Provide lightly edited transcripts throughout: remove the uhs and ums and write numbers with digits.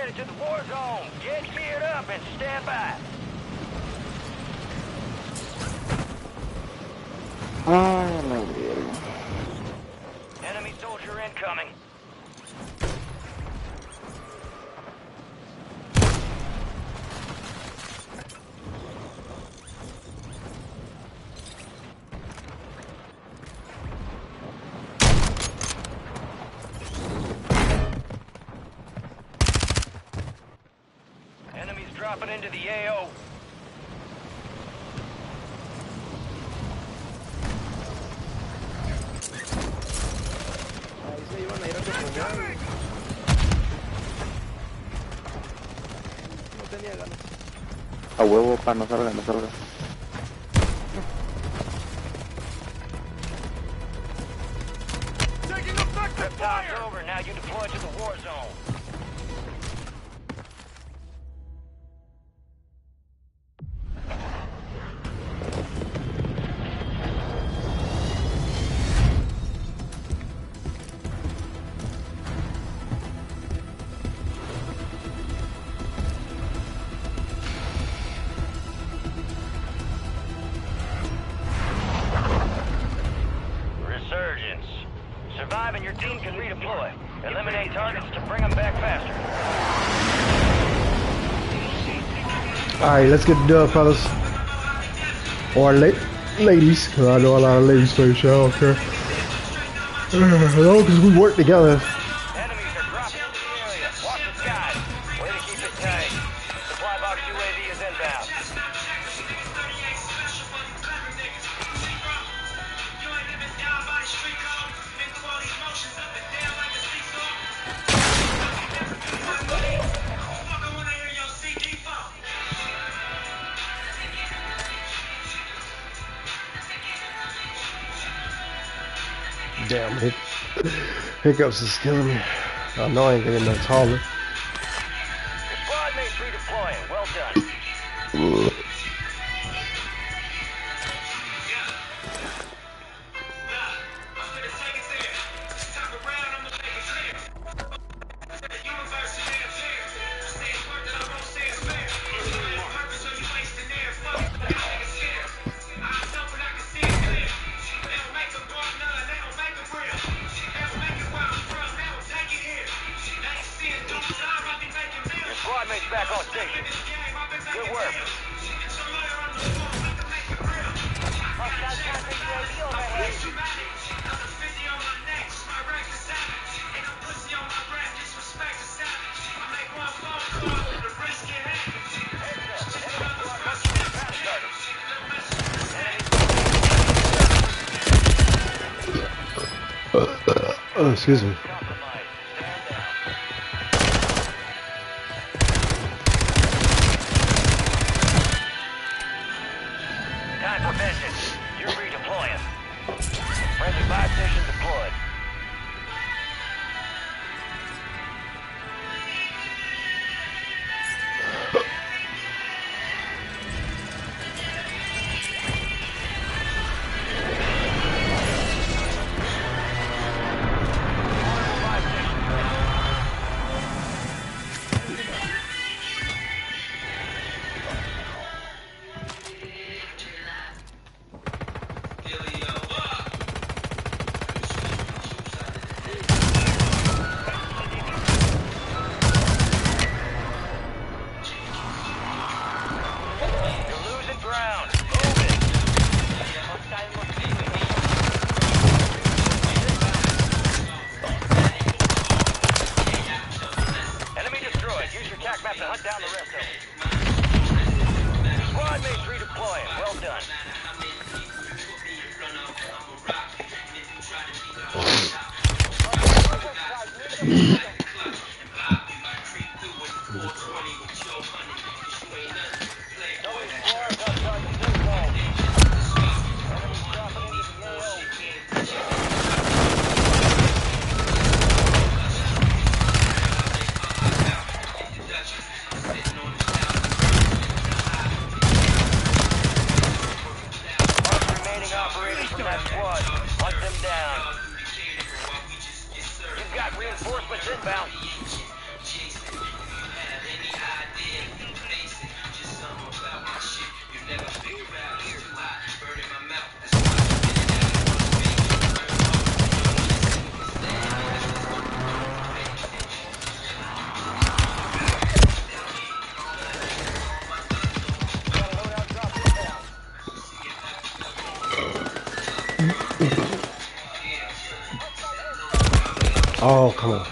headed to the war zone. Get geared up and stand by. Ah, la verga. Enemy soldier incoming. Enemies dropping into the AO. Ahí se iban a ir a comer. No tenía ganas. A huevo, pa, no salga, no salga. Taking effective fire! Time's over. Now you deploy to the war zone. Resurgence. Survive and your team can redeploy. Eliminate targets to bring them back faster. Alright, let's get the dub, fellas. Or ladies, because I know a lot of ladies play the show, I don't care. No, because we work together. Enemies are dropping into the area. Watch the skies. Way to keep it tight. Supply box UAV is inbound. Damn, hiccups is killing me. I know I ain't getting no taller. Your squad mates redeploying. Well done. Your squad mates back on station. Good work. Oh, excuse me. Time for vengeance. You're redeploying. Friendly buy station deployed. Oh, come on.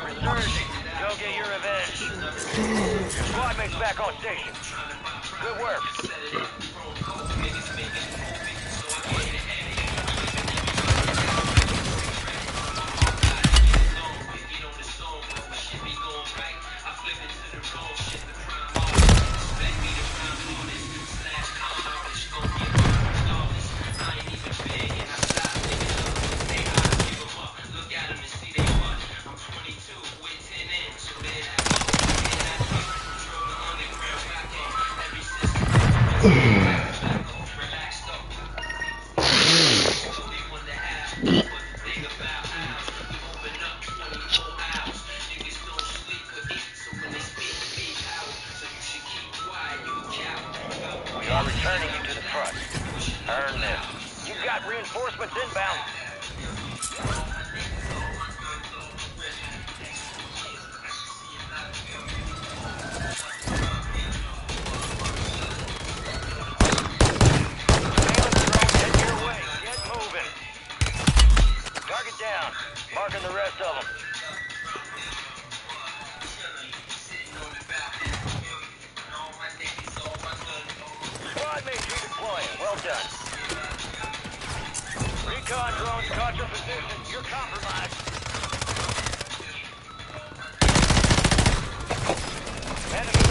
Resurging. Go get your revenge. Your squad mates back on station. Good work. We are returning you to the front. Earn this. You've got reinforcements inbound. Heading your way. Get moving. Target down. Marking the rest of them. Squad mates redeploying. Well done. Recon drones caught your position. You're compromised. Enemy.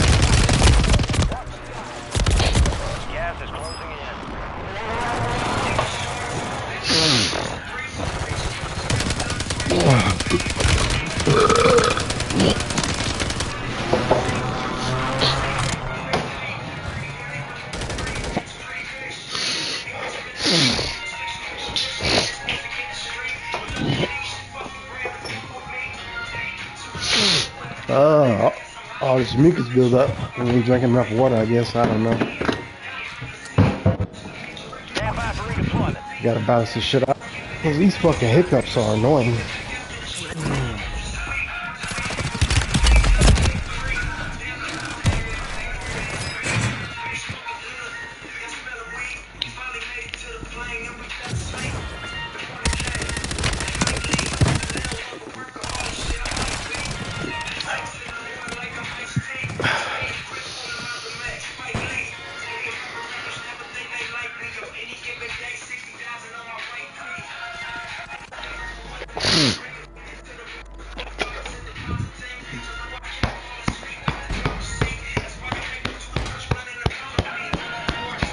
Gas is closing in. All this mucus build up when we drinking enough water, I guess. I don't know. Stand by for redeployment. Gotta balance this shit out. Cause these fucking hiccups are annoying.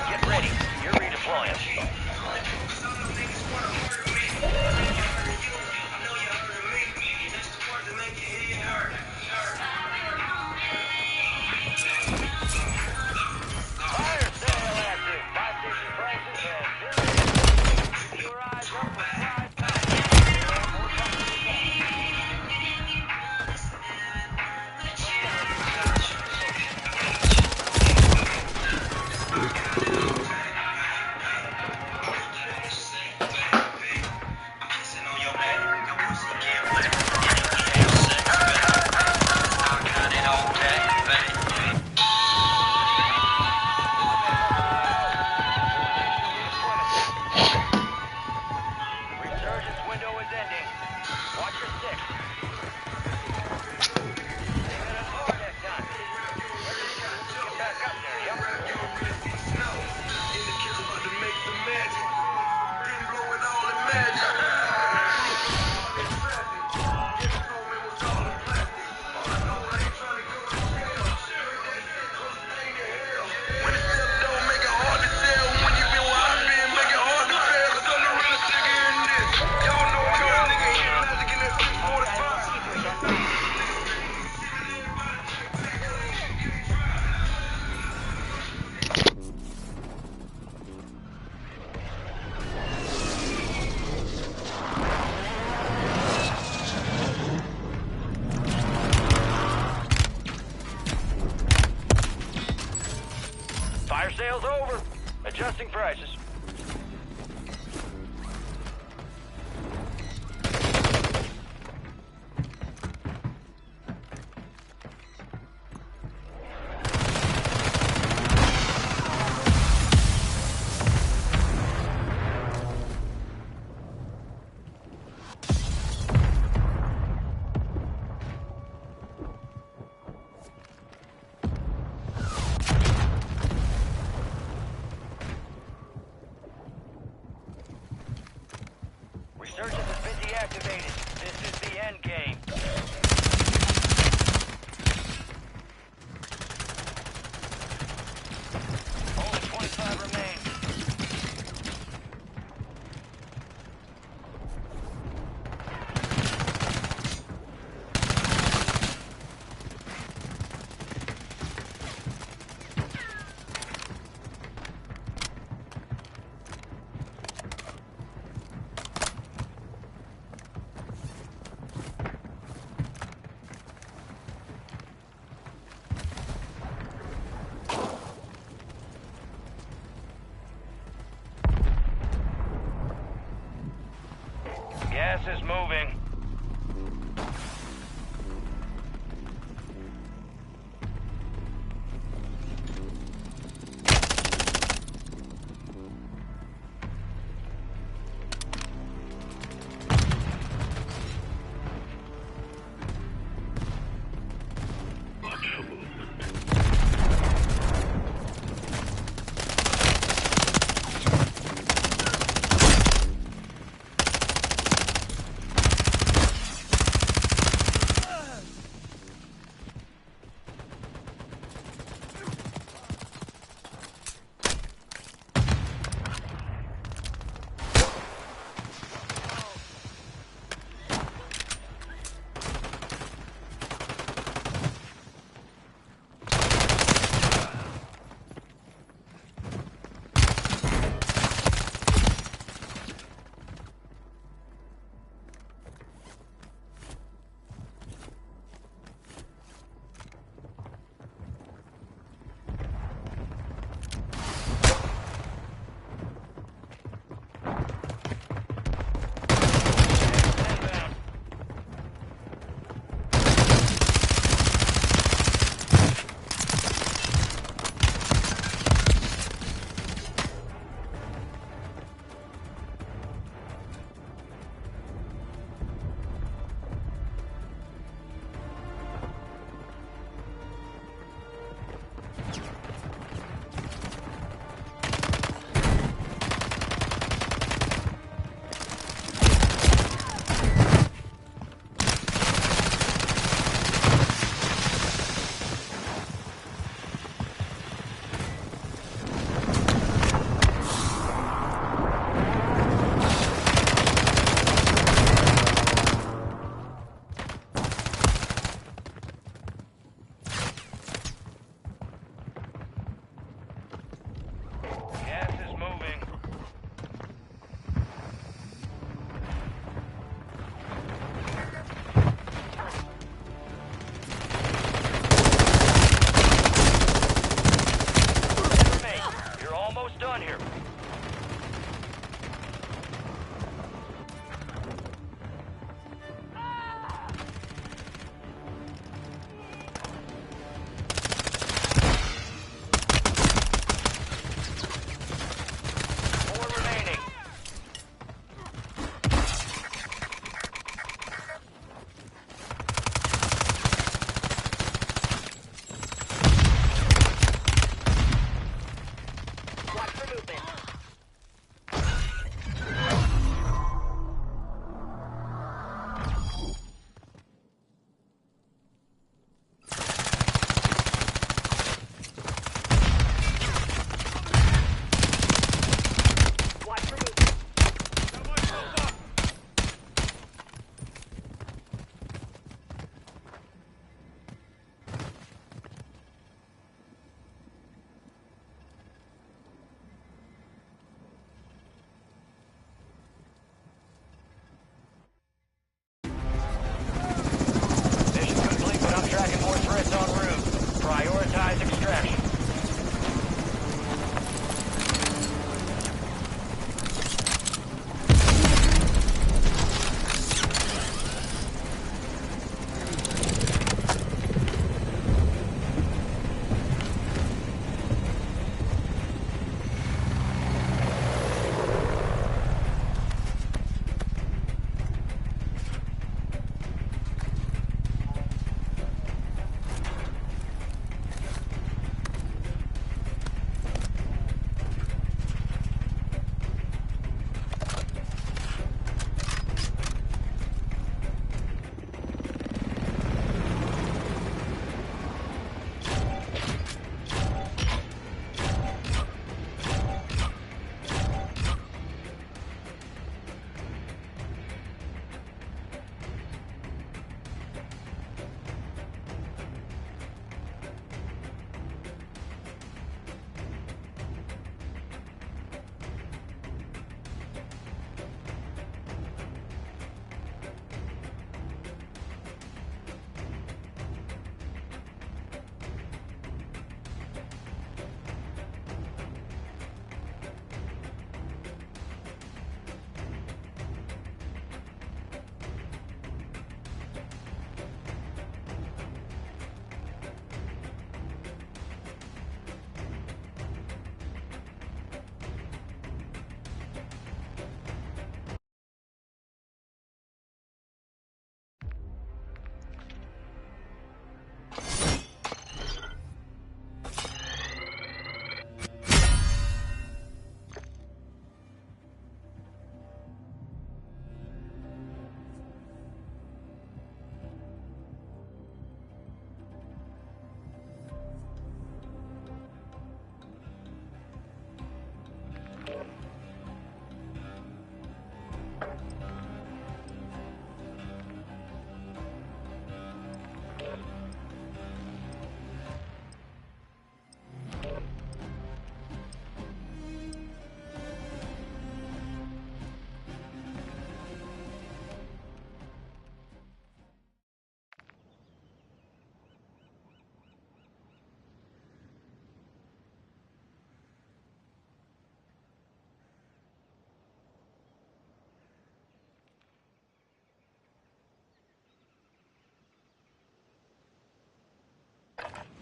Get ready. You're redeploying. Fire sale active. Buy station prices and keep your eyes up for slide Resurgence window is ending. Watch your six. Leave it hard next time. Get back up there, yup. Fire sale's over. Adjusting prices. is moving.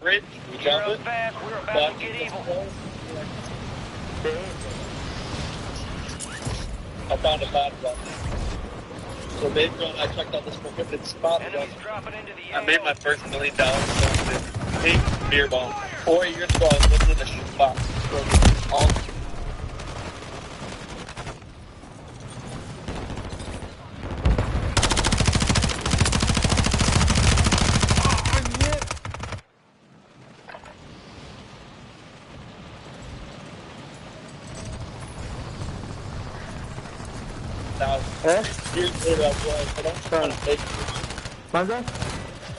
bridge, we You're jump up it, fast. We're about but to get evil. I found a bad one. So basically, when I checked out this prohibited spot, Enemies dropping into the I made AO. my first $1 million with pink beer bomb. 4 years ago, I was living in a shoebox. All years later, I was I don't try to fake it. ¿Manda?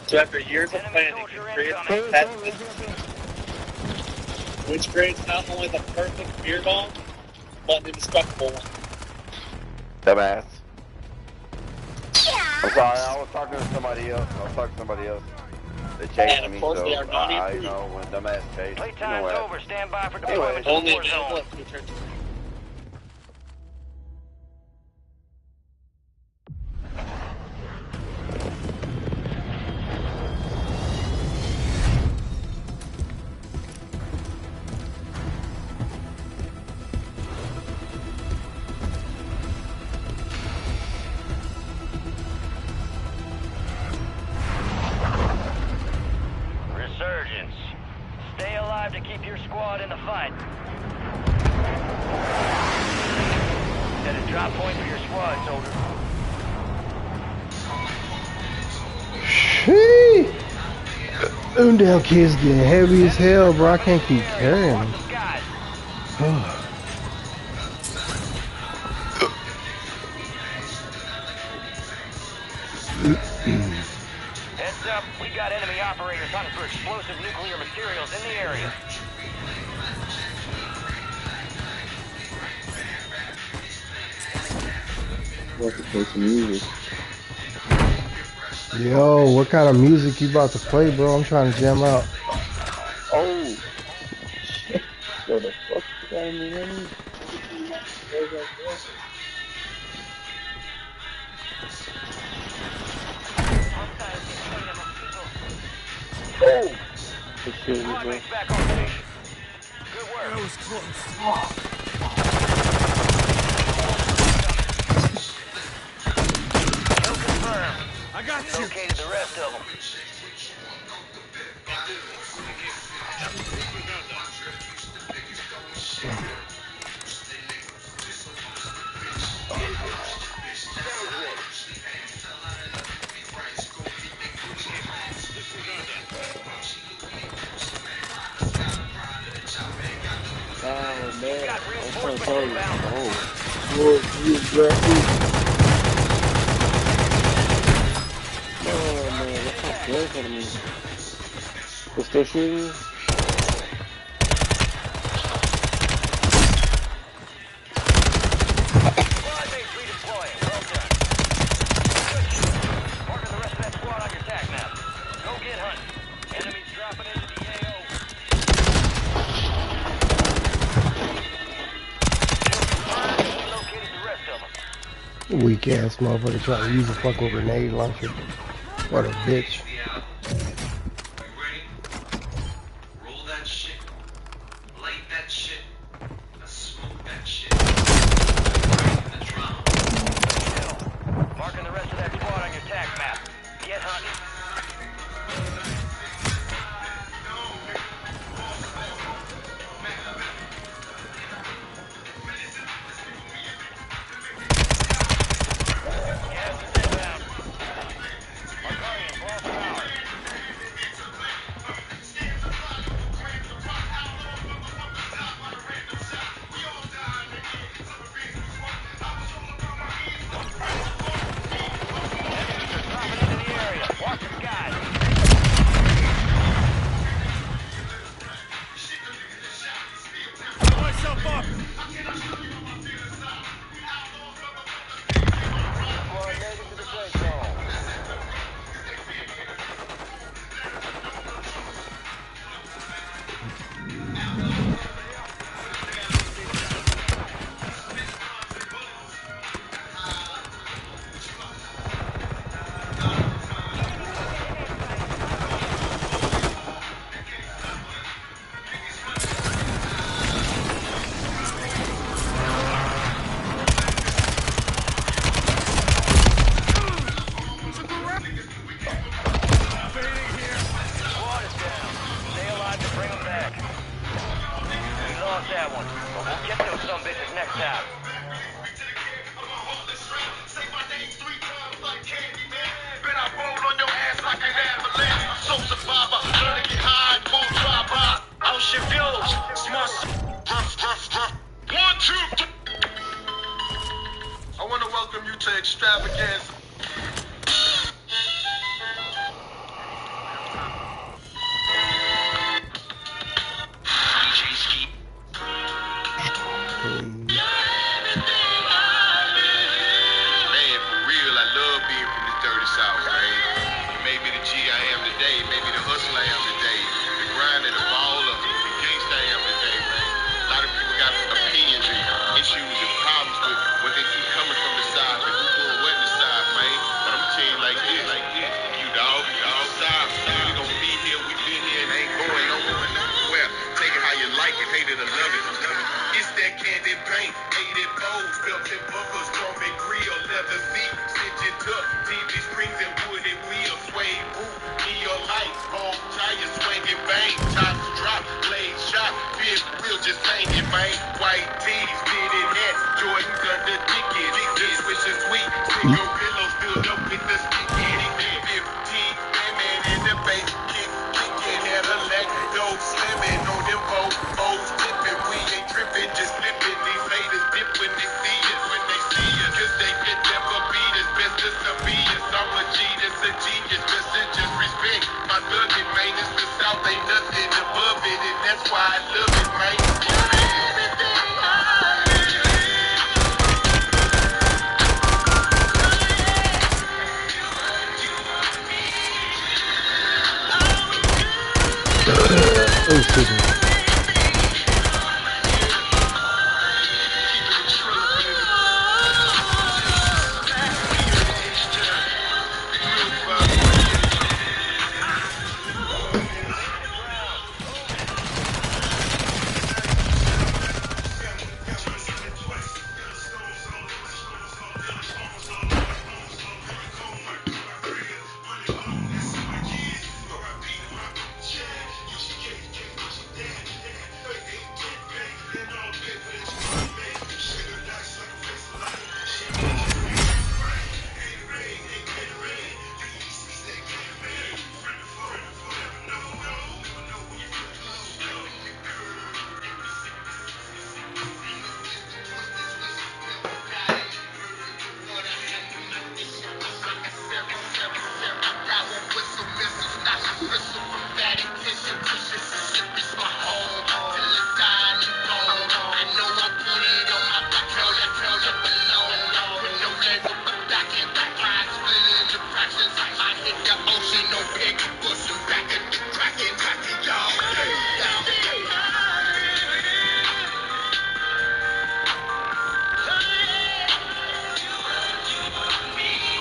So after years of planning, you create a test which creates not only the perfect beer bomb, but an indestructible one. Dumbass. I'm sorry, I was talking to somebody else. They chased And of me, course so they are not I easy. know when dumbass chased me. Playtime's over. Stand by for Anyway, deployment to the Only war an zone. ambulance returns. Resurgence. Stay alive to keep your squad in the fight. Set a drop point for your squad, soldier. Shit. Them damn kids getting heavy as hell, bro. I can't keep carrying them. Watch the skies. Heads up, we got enemy operators hunting for explosive nuclear materials in the area. What to play some music? Yo, what kind of music you about to play, bro? I'm trying to jam out. Oh! Shit. What the fuck is that in the enemy? Oh! This shit is Squad bro. mates back on station. Good work. That was close. Kill confirmed. I got you. Located the rest of them. Oh man, Got I'm trying to reinforcements tell you. inbound. Oh. Whoa, you exactly. Oh man, that's not good for me. They're still shooting? Squad mates redeploying. Well done. Good shit. Marking the rest of that squad on your tac map. Go get hunting. Enemies dropping into the AO. Located the rest of them. Weak ass motherfucker trying to use a fucking grenade launcher. What a bitch. Roll that shit. Light that shit. Smoke that shit. The drum. Marking the rest of that squad on your tac map. Get hunting. Gas is inbound. Arcadian, lost power. Bring them back. We lost that one, but we'll get those some bitches next time. I want to welcome you to Extravaganza. Man, for real, I love being from this dirty South, man. You made me the G I am today, made me the hustler I am today, the grinder, the baller, the gangsta I am today, man. A lot of people got opinions and issues and problems with what they see coming from the side, and who doing what in the side, man. But I'm telling you like this, you dog, side, we gon' be here, we been here, and ain't going nowhere. Take it how you like it, hate it or love it. It's that candy paint, hated bows, belted buckles, chrome and grill, leather seat, stitching tuck, TV screens and wooden wheels, suede roof, neon lights, home tires, swinging bang, tops drop, blades shot, fifth wheel just hanging, man. White tees, fitted hats, Jordans under ticket, this wish is sweet, cigarillos filled up with the sticky, 15, man in the bass, kicking at a leg, dope slimming on them O's tipping, we ain't tripping, just flipping, these haters dip when they see us, cause they could never beat us, best us to be us, I'm a G, that's a genius, best to just respect, my thuggin', man, it's the South, ain't nothing above it, and that's why I love it, man. Oh, excuse me.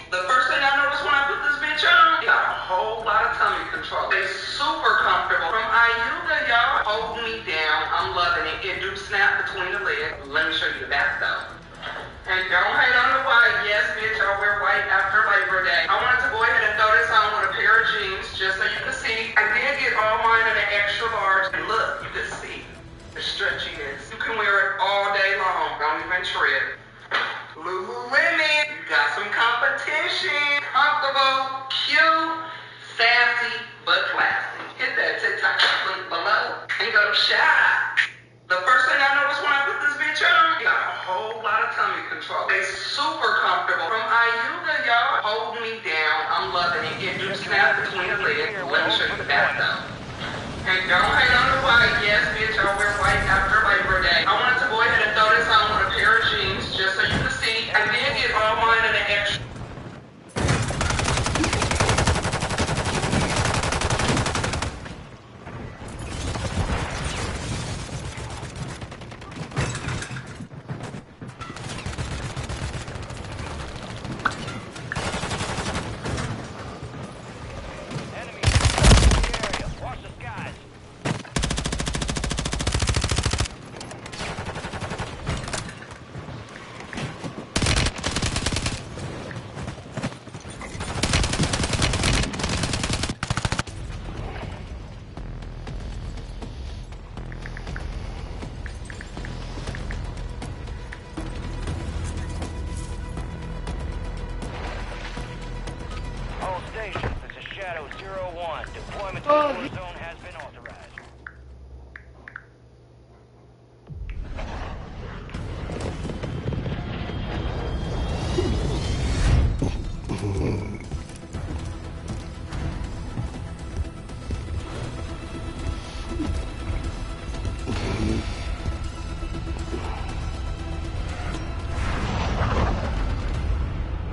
The first thing I noticed when I put this bitch on, it got a whole lot of tummy control. It's super comfortable. From Ayuda, y'all, hold me down. I'm loving it. It do snap between the legs. Let me show you the back though. And don't hate on the white. Yes, bitch, I'll wear white after Labor Day. I wanted to go ahead and throw this on with a pair of jeans just so you can see. I did get all mine in an extra large. And look, you can see the stretchiness. You can wear it all day long. Don't even trip. Lululemon, you got some competition. Comfortable, cute, sassy, but classy. Hit that TikTok link below and go shop. The first thing I noticed when I put this bitch on, it got a whole lot of tummy control. It's super comfortable. From Ayuda, y'all, hold me down. I'm loving it. It do snap between the legs. Let me show you the back though. And don't hate on the white. Yes, bitch, I'll wear white after Labor Day. I wanted to go ahead and throw this on with a pair of jeans just so you can see. I did get all mine in an extra. 1. Deployment to the war zone has been authorized.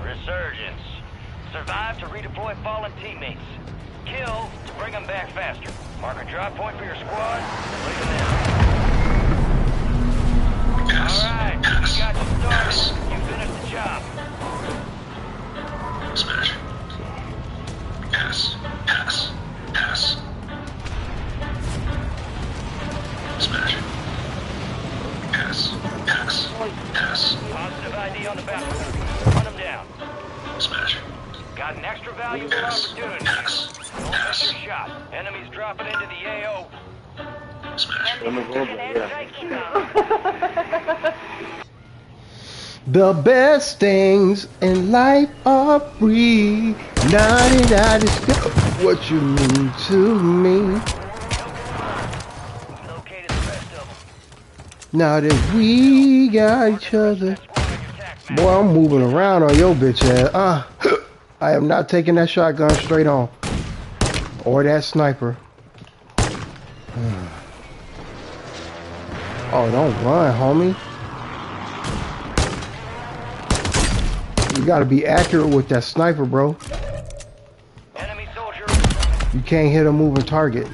Resurgence. Survive to redeploy fallen teammates. Kill to bring them back faster. Mark a drop point for your squad and lead them in. Alright, you got you started. You finished the job. Smash. Pass. Pass. Pass. Smash. Pass. Pass. Pass. Positive ID on the battlefield. Run them down. Smash. Got an extra valuable Pass. opportunity. Pass. Don't miss your shot. Enemies dropping into the AO. Smash. The best things in life are free. 99 is still what you mean to me. Located the rest of them. Now that we got each other. Boy, I'm moving around on your bitch ass. I am not taking that shotgun straight on. Or that sniper. Oh, don't run, homie. You gotta be accurate with that sniper, bro. Enemy soldier. You can't hit a moving target.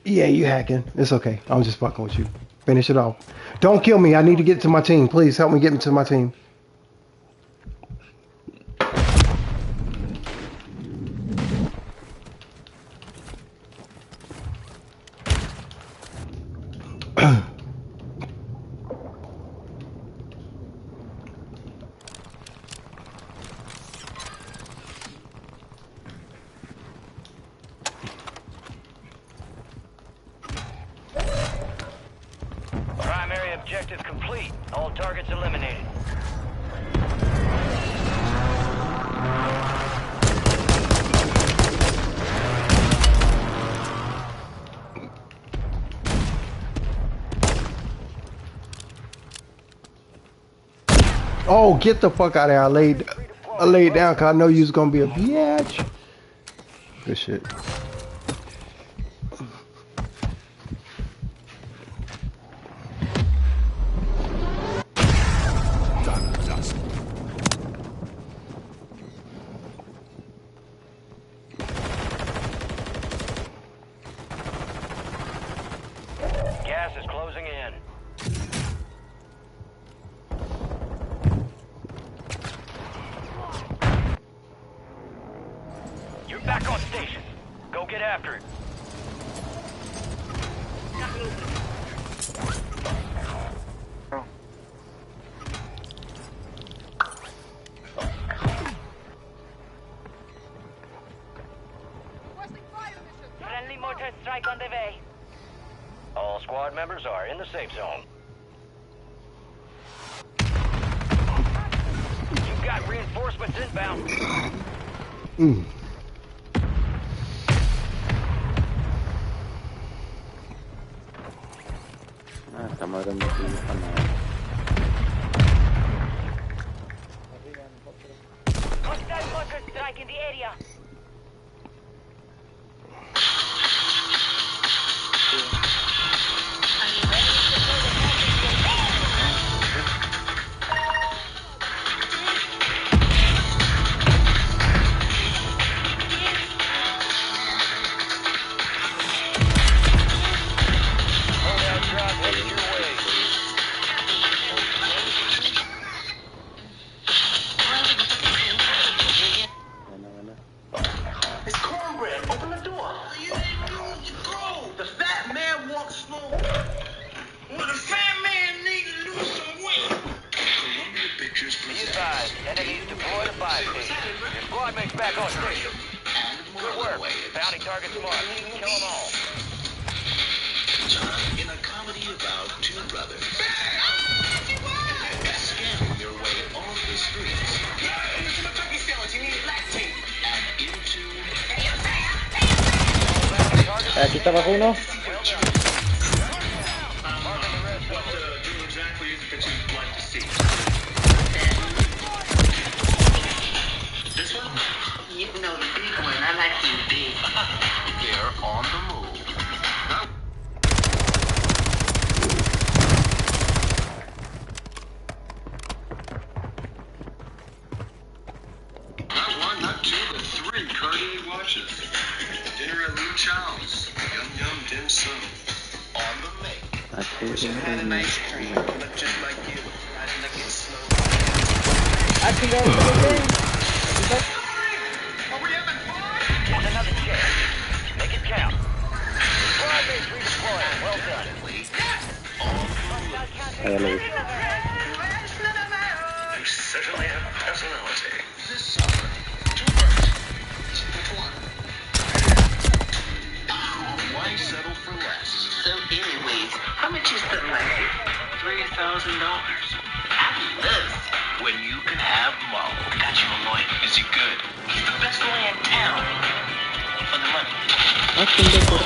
Yeah, you hacking. It's okay. I'm just fucking with you. Finish it off. Don't kill me. I need to get to my team. Please help me get me to my team. Primary objective complete. All targets eliminated. Oh, get the fuck out of here. I laid down because I know you was going to be a bitch. Good shit. Gas is closing in. You're back on station. Go get after it. Friendly mortar strike on the way. All squad members are in the safe zone. You got reinforcements inbound. Kemarin masih sana. Hostile mortar strike in the area. Loadout drop headed your way. Mana-mana. It's cornbread. Open the door. The fat man walks slow. Well, the fat man needs to lose some weight. Columbia Pictures Be presents advised, enemies deployed a buy station. Your squad mates back on station. and Good more work. ways. Bounty targets marked. Kill them all. John in a comedy about two brothers. Scamming their way off the streets and into Aquí está abajo uno. Do exactly as you'd like to see. This one? You know the big one. I like you big. They're on the move. Not one, not two, but three cartoon watches. Dinner at Lou Chow's. Yum yum dim sum. On the make. Wish I had an ice cream. Look just like you. Riding like it's slow. Ah, chingado, ¿qué? Here's another chance. Make it count. Squad mates redeploying. Well done. Ah, ya lo vi. You certainly have personality. This summer, two birds. Which one? Why settle for less? So anyways, how much is the light? $3,000. I love When you can have Mo. Got you a lawyer. Is he good? He's the best lawyer in town. For the money. Ah, pendejo.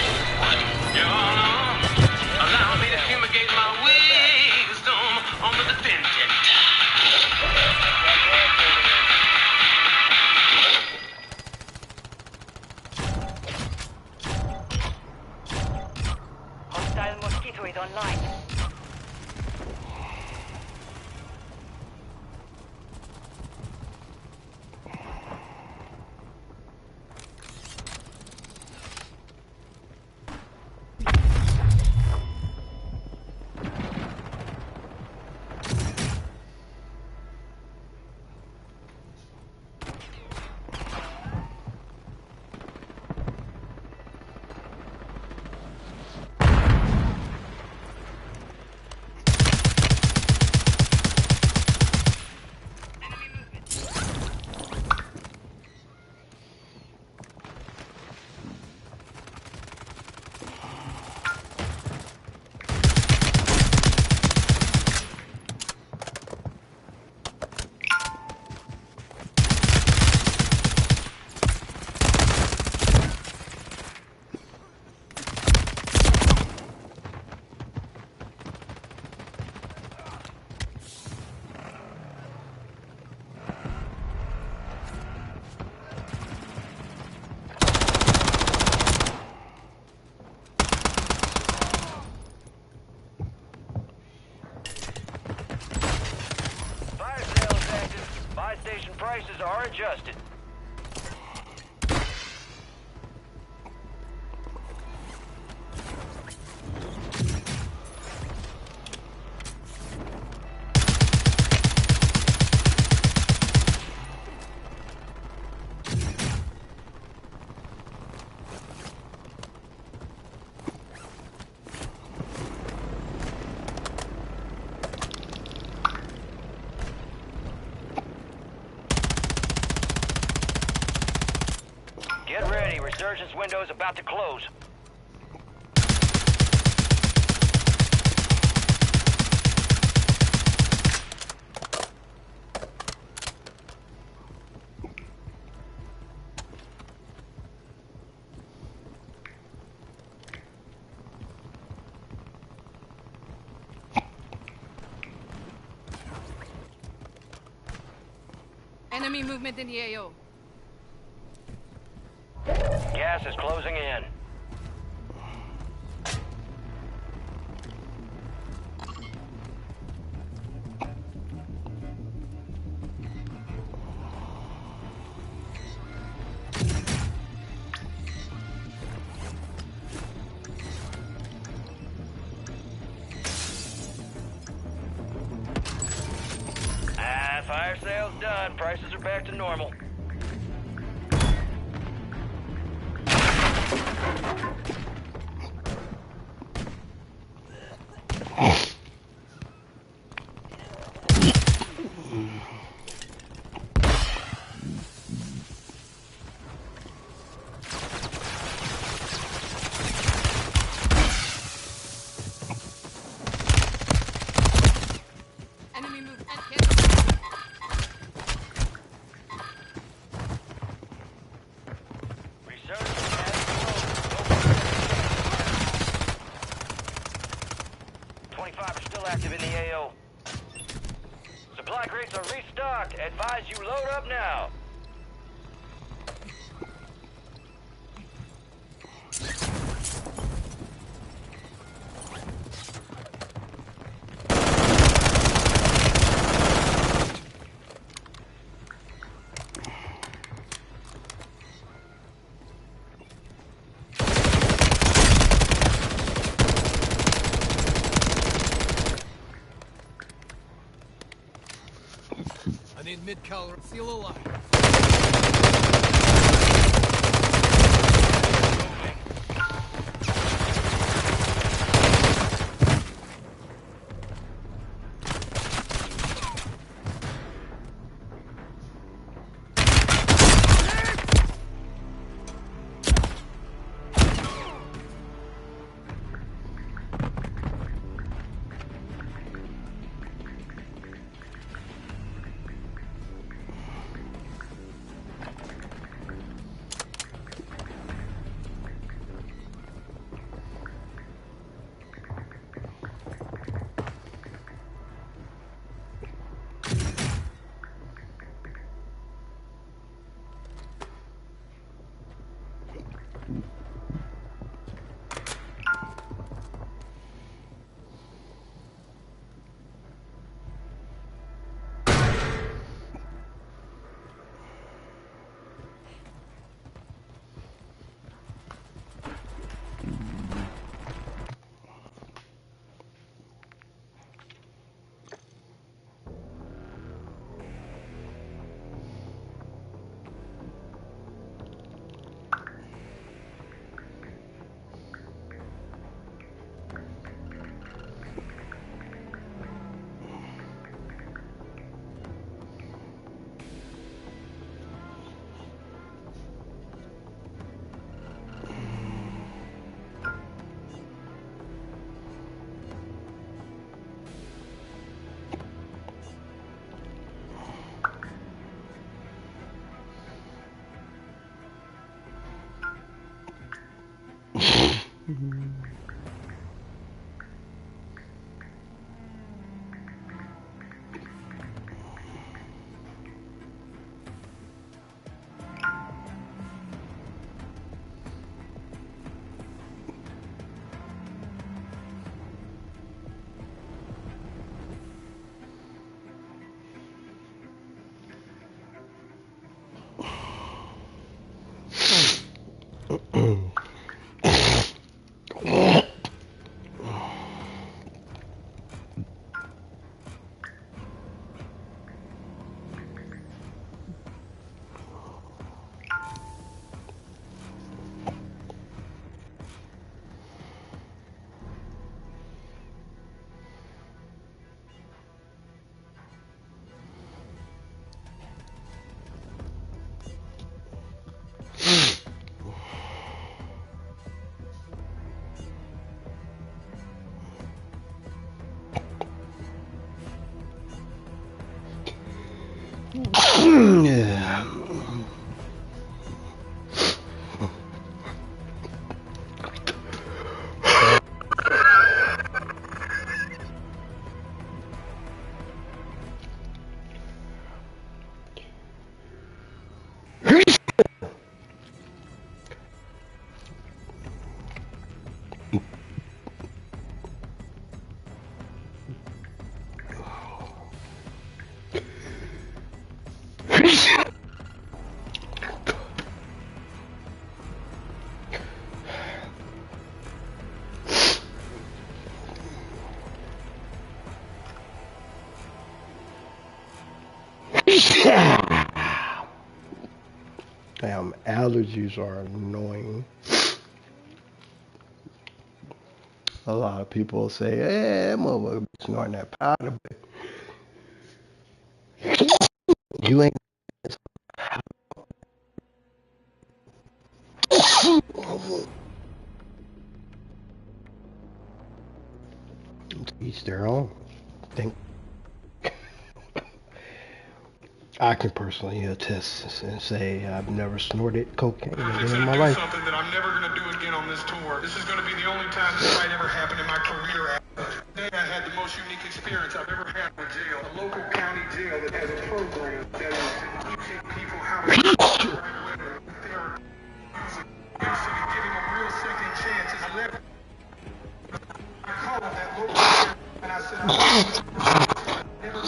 Allow me to fumigate my wisdom on the defendant. Hostile mosquito is online. Fire sales active. Buy station prices are adjusted. Get ready. Resurgence window is about to close. Enemy movement in the AO. Gas is closing in. Fire sales done. Prices are back to normal. Enemy movement. active in the AO. Supply crates are restocked. Advise you load up now. I need mid-cal seal alive. Yeah. Damn, allergies are annoying. A lot of people say, hey, that motherfucker snorting that powder, but you ain't. To each their own. I think I can personally attest and say I've never snorted cocaine in my life. Something that I'm never gonna do again on this tour. This is gonna be the only time this might ever happen in my career. Today I had the most most unique experience I've ever had with jail. A local county jail that has a program that is teaching people how to therapy. Basically giving them real second chances. I called that local therapy and I said, I never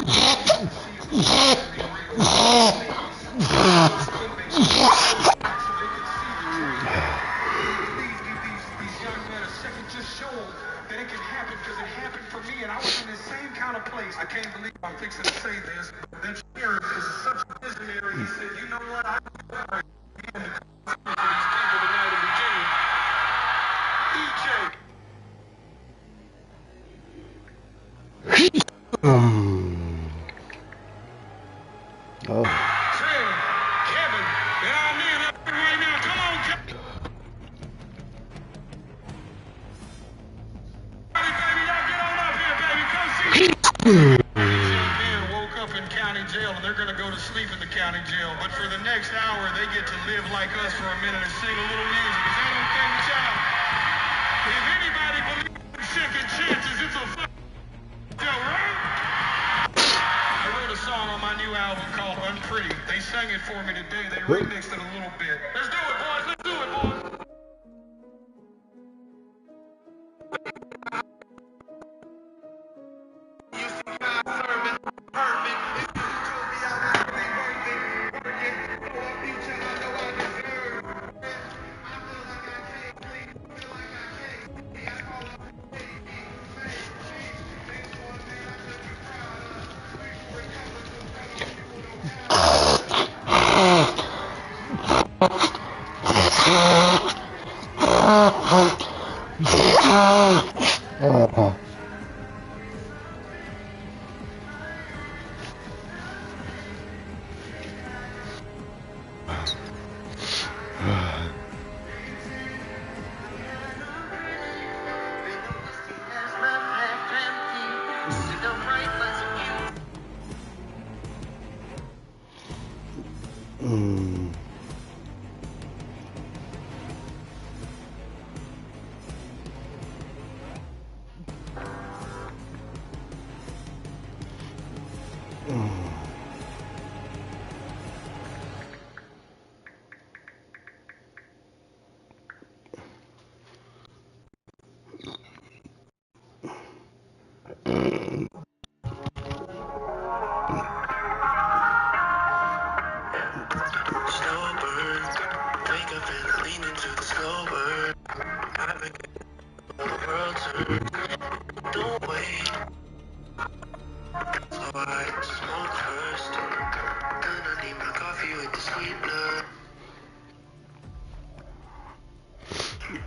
I can't believe I'm fixing to say this. That sheriff is such a visionary. He said, you know what? I'm for these people tonight in Virginia. Oh. Sam, Kevin, and our men up here right now. Come on, Kevin. Baby, y'all get on up here, baby. Come see me. These young men woke up in county jail, and they're going to go to sleep in the county jail. But for the next hour, they get to live like us for a minute and sing a little music. Is that okay with y'all? If anybody believes in second chances, it's a deal, right? I wrote a song on my new album called Unpretty. They sang it for me today. They remixed it a little bit. Let's do it, boys. Let's do it, boys.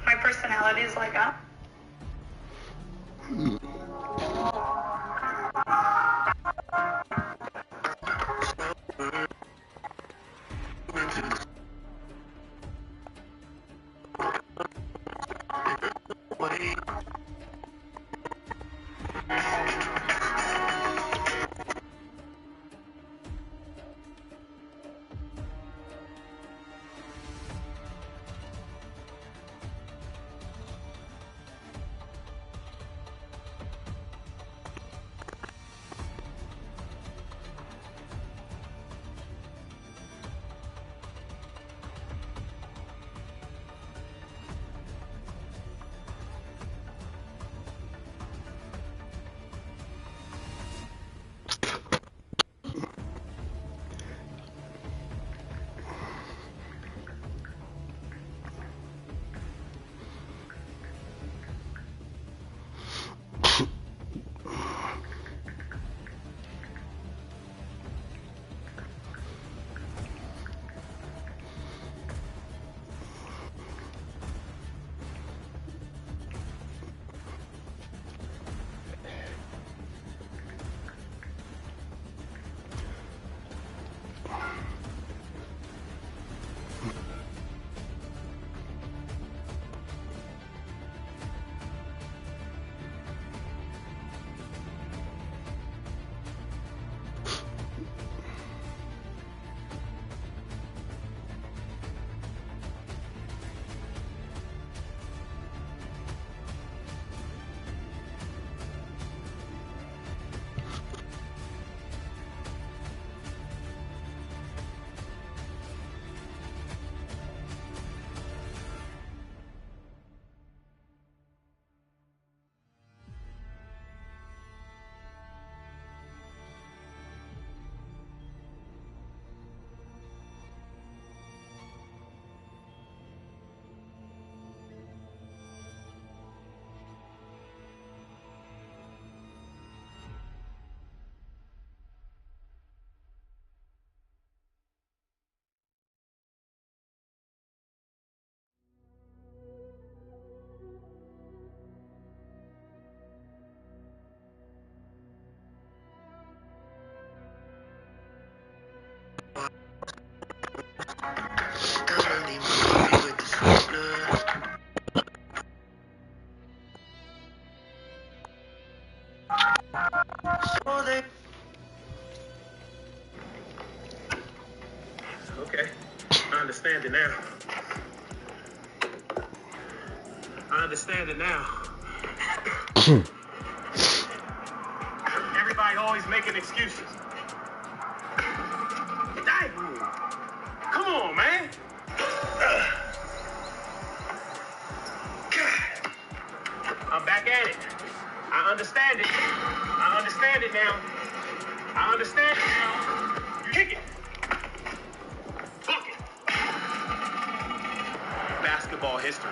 My personality is like that. understand it now. I understand it now. Everybody always making excuses. Dang. Come on, man. I'm back at it. I understand it. I understand it now. I understand it now. You kick it. Fuck it. Basketball history.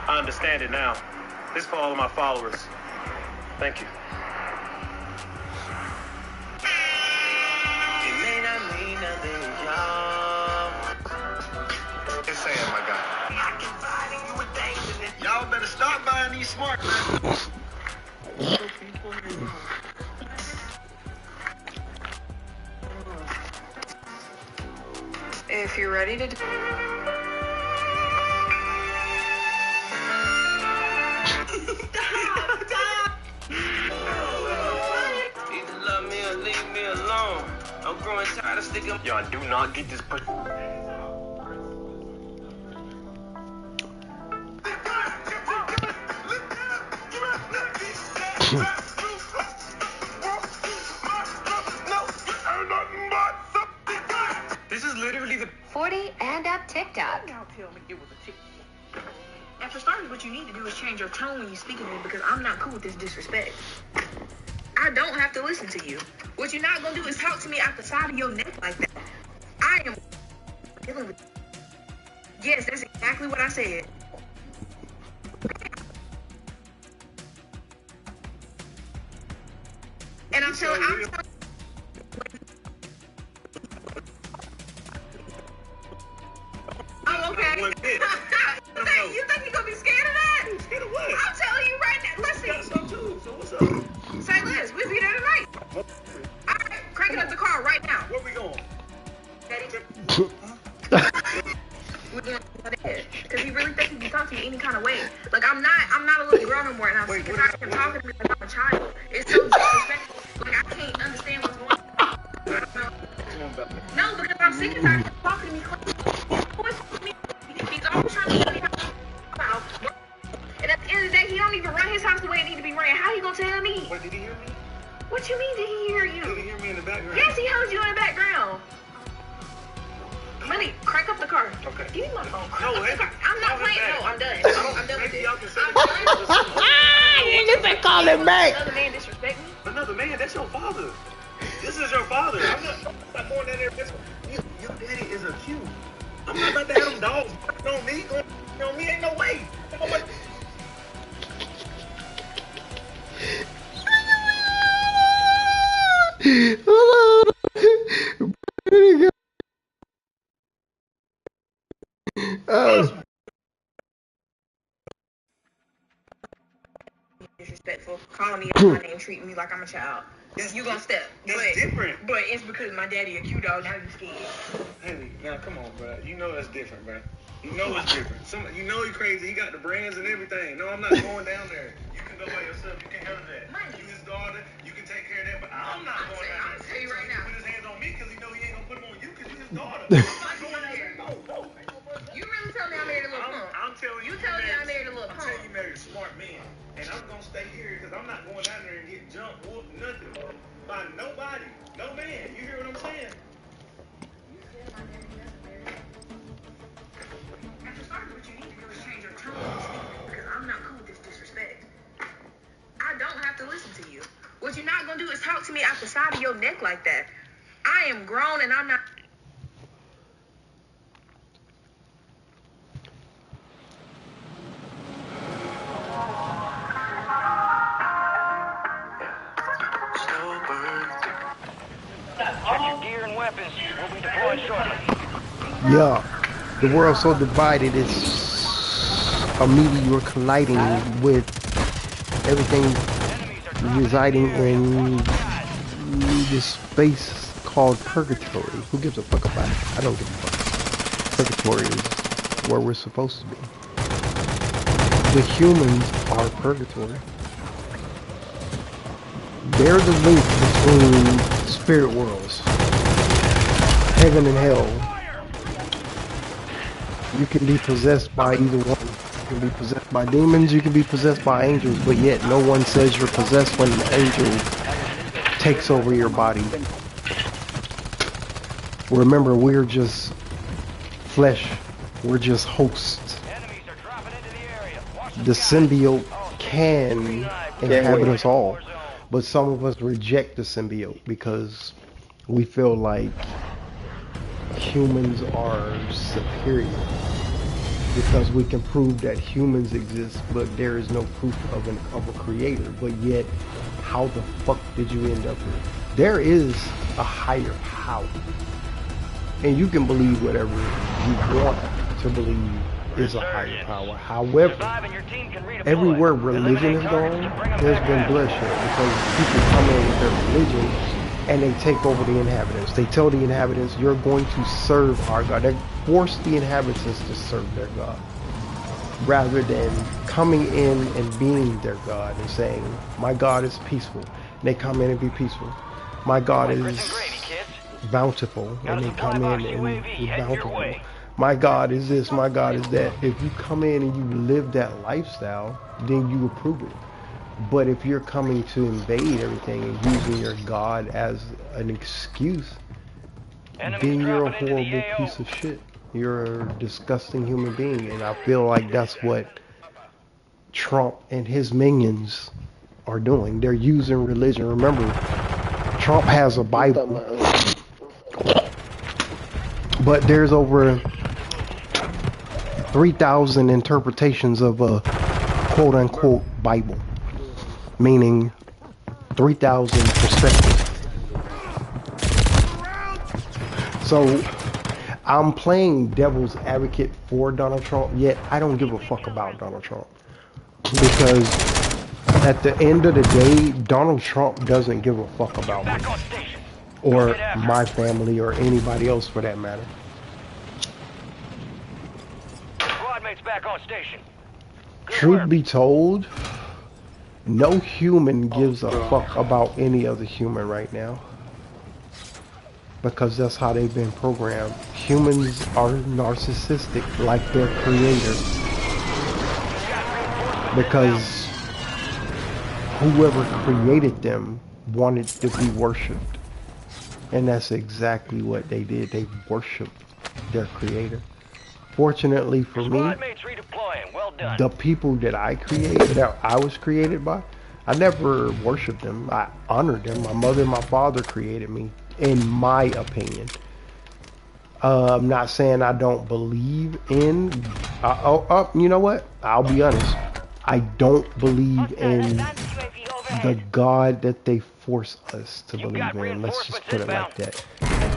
I understand it now. This is for all of my followers. Thank you. It may not mean nothing, y'all. Just saying, my guy. I confide in you with things. Y'all better start buying these smart glasses. If you're ready to... Either love me or leave me alone. I'm growing tired of sticking. Y'all do not get this put. This is literally the 40 and up TikTok. Now tell me it was a tick. And for starters, what you need to do is change your tone when you speak to me because I'm not cool with this disrespect. I don't have to listen to you. What you're not gonna do is talk to me out the side of your neck like that. I am dealing with. Yes, that's exactly what I said. And I'm telling. I'm okay. You think you're gonna be scared of that? Scared of what? I'm telling you right now. Listen. Got some too. So what's up? Say less. We'll be there tonight. Alright, cranking up the car right now. Where we going? Daddy. We're going to bed. Because he really thinks he can talk to you any kind of way. Like I'm not a little girl no more, and I'm sick and tired of him talking to me like I'm a child. It's so disrespectful. Like I can't understand what's going on. I don't know. No, because I'm sick and tired of him talking to me. He's always trying to tell me how. And at the end of the day, he don't even run his house the way it needs to be ran. How you gonna tell me? Wait, did he hear me? What you mean? Did he hear you? Did he hear me in the background? Yes, he heard you in the background. Money, crank up the car. Okay. Give me my phone. No, hey, I'm not playing. No, I'm done. I'm done with maybe it. y'all can say Niggas say call him back. Another man disrespect me. Another man, that's your father. This is your father. I'm not going down there. Your daddy is a Q. I'm not about to have them dogs barking on me. Going on me ain't no way. Disrespectful, calling me my name, treating me like I'm a child. You gonna step? That's different. But it's because my daddy a cute dog. Now you scared. Hey, now come on, bro. You know that's different, bro. You know it's different. You know he crazy. He got the brands and everything. No, I'm not going down there. You can go by yourself. You can handle that. You his daughter. You can take care of that. But I'm not going down there. I'll tell you right now. Put his hands on me because he know he ain't gonna put them on you because you his daughter. You really tell me I married a little punk. I'm telling you. You tell me I married a little I'm punk. telling you married a smart man. And I'm gonna stay here because I'm not going down there and get jumped, whooped, nothing. By nobody. No man. You hear what I'm saying? After starting, what you need to do is change your tone because I'm not cool with this disrespect. I don't have to listen to you. What you're not gonna do is talk to me out the side of your neck like that. I am grown and I'm not. Your gear and weapons will be deployed shortly. Yeah, the world's so divided. It's a meteor colliding with everything residing in this space called purgatory. Who gives a fuck about it? I don't give a fuck. purgatory is where we're supposed to be. The humans are purgatory. They're the link between spirit worlds, heaven and hell. You can be possessed by either one. You can be possessed by demons, you can be possessed by angels, but yet no one says you're possessed when the angel takes over your body. Remember, we're just flesh. We're just hosts. The symbiote can inhabit us all, but some of us reject the symbiote because we feel like humans are superior because we can prove that humans exist, but there is no proof of a creator. But yet, how the fuck did you end up here? There is a higher power, and you can believe whatever you want to believe is a higher power. However, everywhere religion is gone, there's been bloodshed because people come in with their religion and they take over the inhabitants. They tell the inhabitants, you're going to serve our God. They force the inhabitants to serve their God, rather than coming in and being their God and saying, my God is peaceful. And they come in and be peaceful. My God is bountiful, and they come in and be bountiful. My God is this, my God is that. If you come in and you live that lifestyle, then you approve it. But if you're coming to invade everything and using your God as an excuse, then you're a horrible piece of shit. You're a disgusting human being. And I feel like that's what Trump and his minions are doing. They're using religion. Remember, Trump has a Bible, but there's over 3,000 interpretations of a quote-unquote Bible, meaning 3,000 perspectives. So I'm playing devil's advocate for Donald Trump, yet I don't give a fuck about Donald Trump, because at the end of the day, Donald Trump doesn't give a fuck about me or my family or anybody else for that matter. Back on station. Truth be told, no human gives a fuck about any other human right now, because that's how they've been programmed. Humans are narcissistic like their creator, because whoever created them wanted to be worshipped, and that's exactly what they did. They worshipped their creator. Fortunately for me, the people that I created, that I was created by, I never worshipped them. I honored them. My mother and my father created me, in my opinion. I'm not saying I don't believe in, you know what? I'll be honest. I don't believe in the God that they force us to believe in. Let's just put it like that.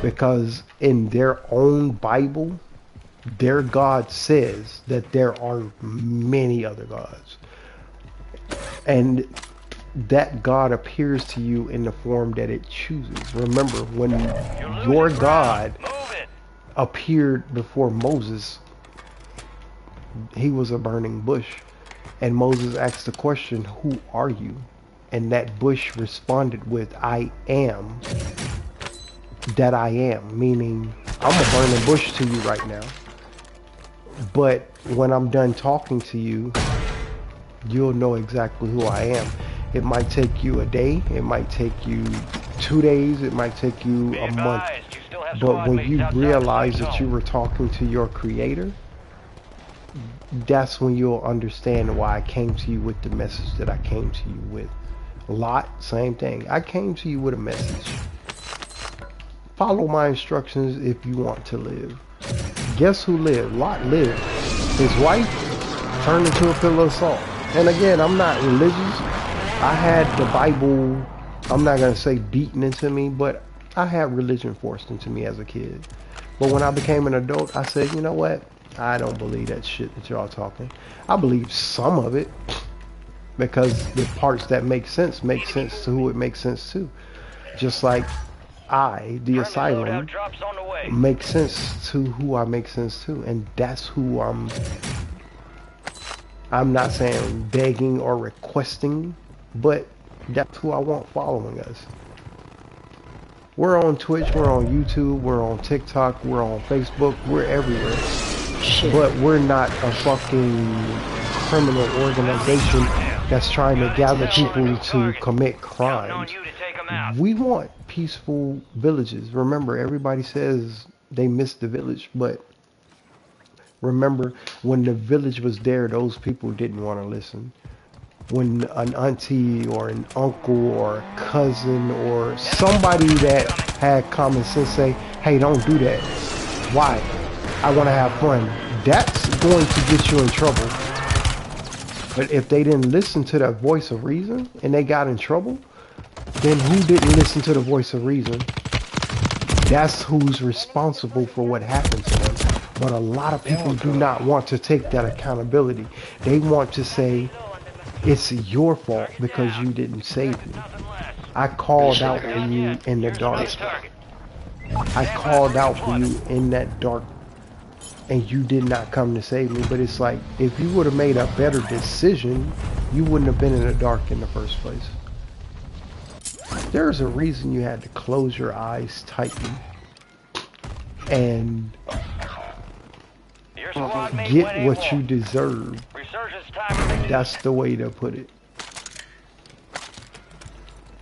Because in their own Bible, their God says that there are many other gods, and that God appears to you in the form that it chooses. Remember, when your God appeared before Moses, he was a burning bush, and Moses asked the question, who are you? And that bush responded with, I am that I am, meaning I'm a burning bush to you right now. But when I'm done talking to you, you'll know exactly who I am. It might take you a day, it might take you 2 days, it might take you a month. But when you realize that you were talking to your creator, that's when you'll understand why I came to you with the message that I came to you with. Lot, same thing. I came to you with a message. Follow my instructions if you want to live. Guess who lived? Lot lived. His wife turned into a pillar of salt. And again, I'm not religious. I had the Bible, I'm not going to say beaten into me, but I had religion forced into me as a kid. But when I became an adult, I said, you know what? I don't believe that shit that y'all talking. I believe some of it, because the parts that make sense to who it makes sense to. Just like the asylum, make sense to who I make sense to, and that's who I'm not saying begging or requesting, but that's who I want following us. We're on Twitch, we're on YouTube, we're on TikTok, we're on Facebook, we're everywhere. Shit. But we're not a fucking criminal organization that's trying to gather people to commit crimes. We want peaceful villages. Remember, everybody says they miss the village, but remember, when the village was there, those people didn't want to listen. When an auntie or an uncle or a cousin or somebody that had common sense say, hey, don't do that. Why? I want to have fun. That's going to get you in trouble. But if they didn't listen to that voice of reason and they got in trouble, then who didn't listen to the voice of reason? That's who's responsible for what happened to them. But a lot of people do not want to take that accountability. They want to say, it's your fault because you didn't save me. I called out for you in the dark. I called out for you in that dark, and you did not come to save me. But it's like, if you would have made a better decision, you wouldn't have been in the dark in the first place. There's a reason you had to close your eyes tightly and get what you deserve. That's the way to put it.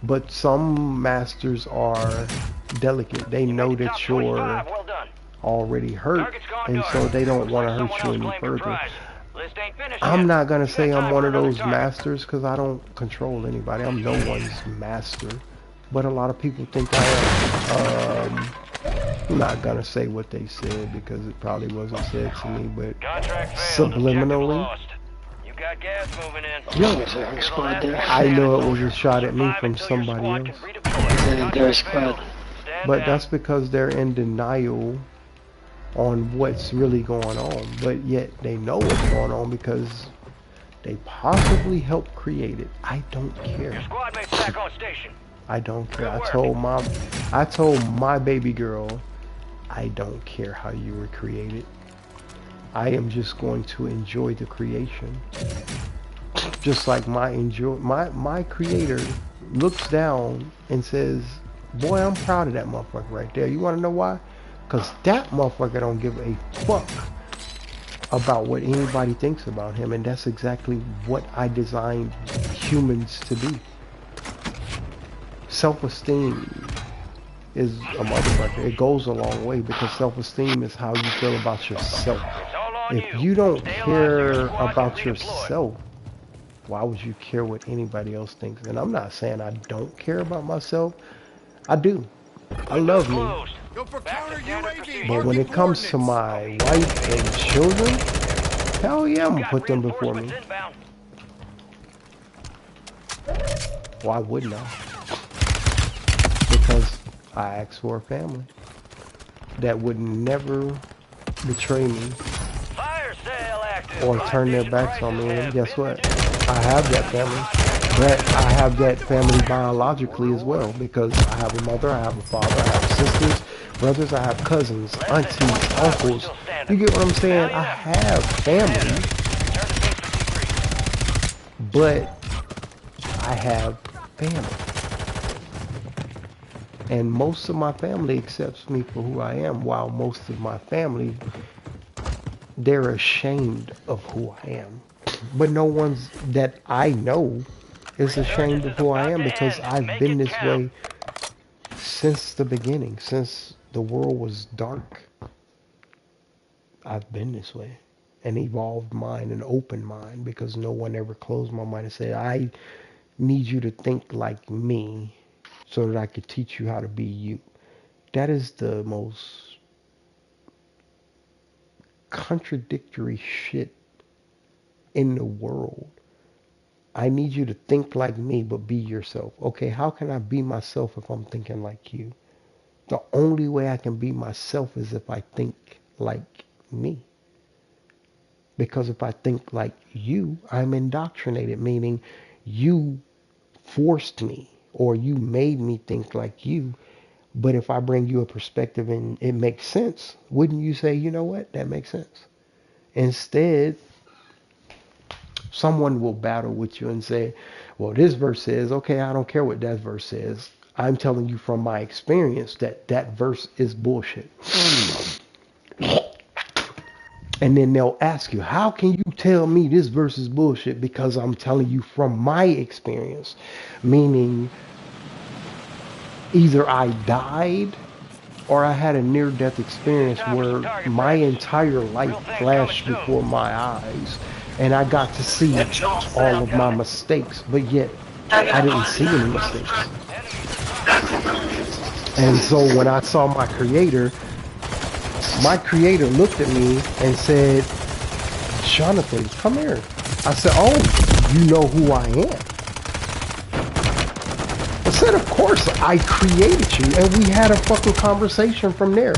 But some masters are delicate. They know that you're already hurt, and so they don't want to hurt you any further. I'm not going to say I'm one of those masters because I don't control anybody. I'm no one's master. But a lot of people think I am. I'm not going to say what they said because it probably wasn't said to me, but subliminally. Yo, there's a squad there. I know it was a shot at me from somebody else. There's a squad. But that's because they're in denial on what's really going on. But yet they know what's going on because they possibly helped create it. I don't care. I don't care. I told my baby girl, I don't care how you were created. I am just going to enjoy the creation. Just like my creator looks down and says, boy, I'm proud of that motherfucker right there. You want to know why? Because that motherfucker don't give a fuck about what anybody thinks about him. And that's exactly what I designed humans to be. Self-esteem is a motherfucker. It goes a long way because self-esteem is how you feel about yourself. If you don't care about yourself, why would you care what anybody else thinks? And I'm not saying I don't care about myself. I do. I love me. But when it comes to my wife and children, hell yeah, I'm gonna put them before me. Why wouldn't I? Because I asked for a family that would never betray me or turn their backs on me. And guess what? I have that family. But I have that family biologically as well, because I have a mother, I have a father, I have sisters, brothers, I have cousins, aunties, uncles. You get what I'm saying? I have family, but I have family. And most of my family accepts me for who I am, while most of my family, they're ashamed of who I am. But no one's that I know is ashamed of who I am, because I've been this way since the beginning, since the world was dark. I've been this way. An evolved mind, an open mind, because no one ever closed my mind and said, I need you to think like me so that I could teach you how to be you. That is the most contradictory shit in the world. I need you to think like me, but be yourself. Okay, how can I be myself if I'm thinking like you? The only way I can be myself is if I think like me. Because if I think like you, I'm indoctrinated, meaning you forced me or you made me think like you, But if I bring you a perspective and it makes sense, wouldn't you say, you know what, that makes sense? Instead, someone will battle with you and say, well, this verse says, okay, I don't care what that verse says. I'm telling you from my experience that that verse is bullshit. And then they'll ask you, how can you tell me this verse is bullshit? Because I'm telling you from my experience, meaning either I died or I had a near-death experience where my entire life flashed before my eyes and I got to see all of my mistakes, but yet I didn't see any mistakes. And so when I saw my creator looked at me and said, Jonathan, come here. I said, oh, you know who I am. I said, of course, I created you. And we had a fucking conversation from there.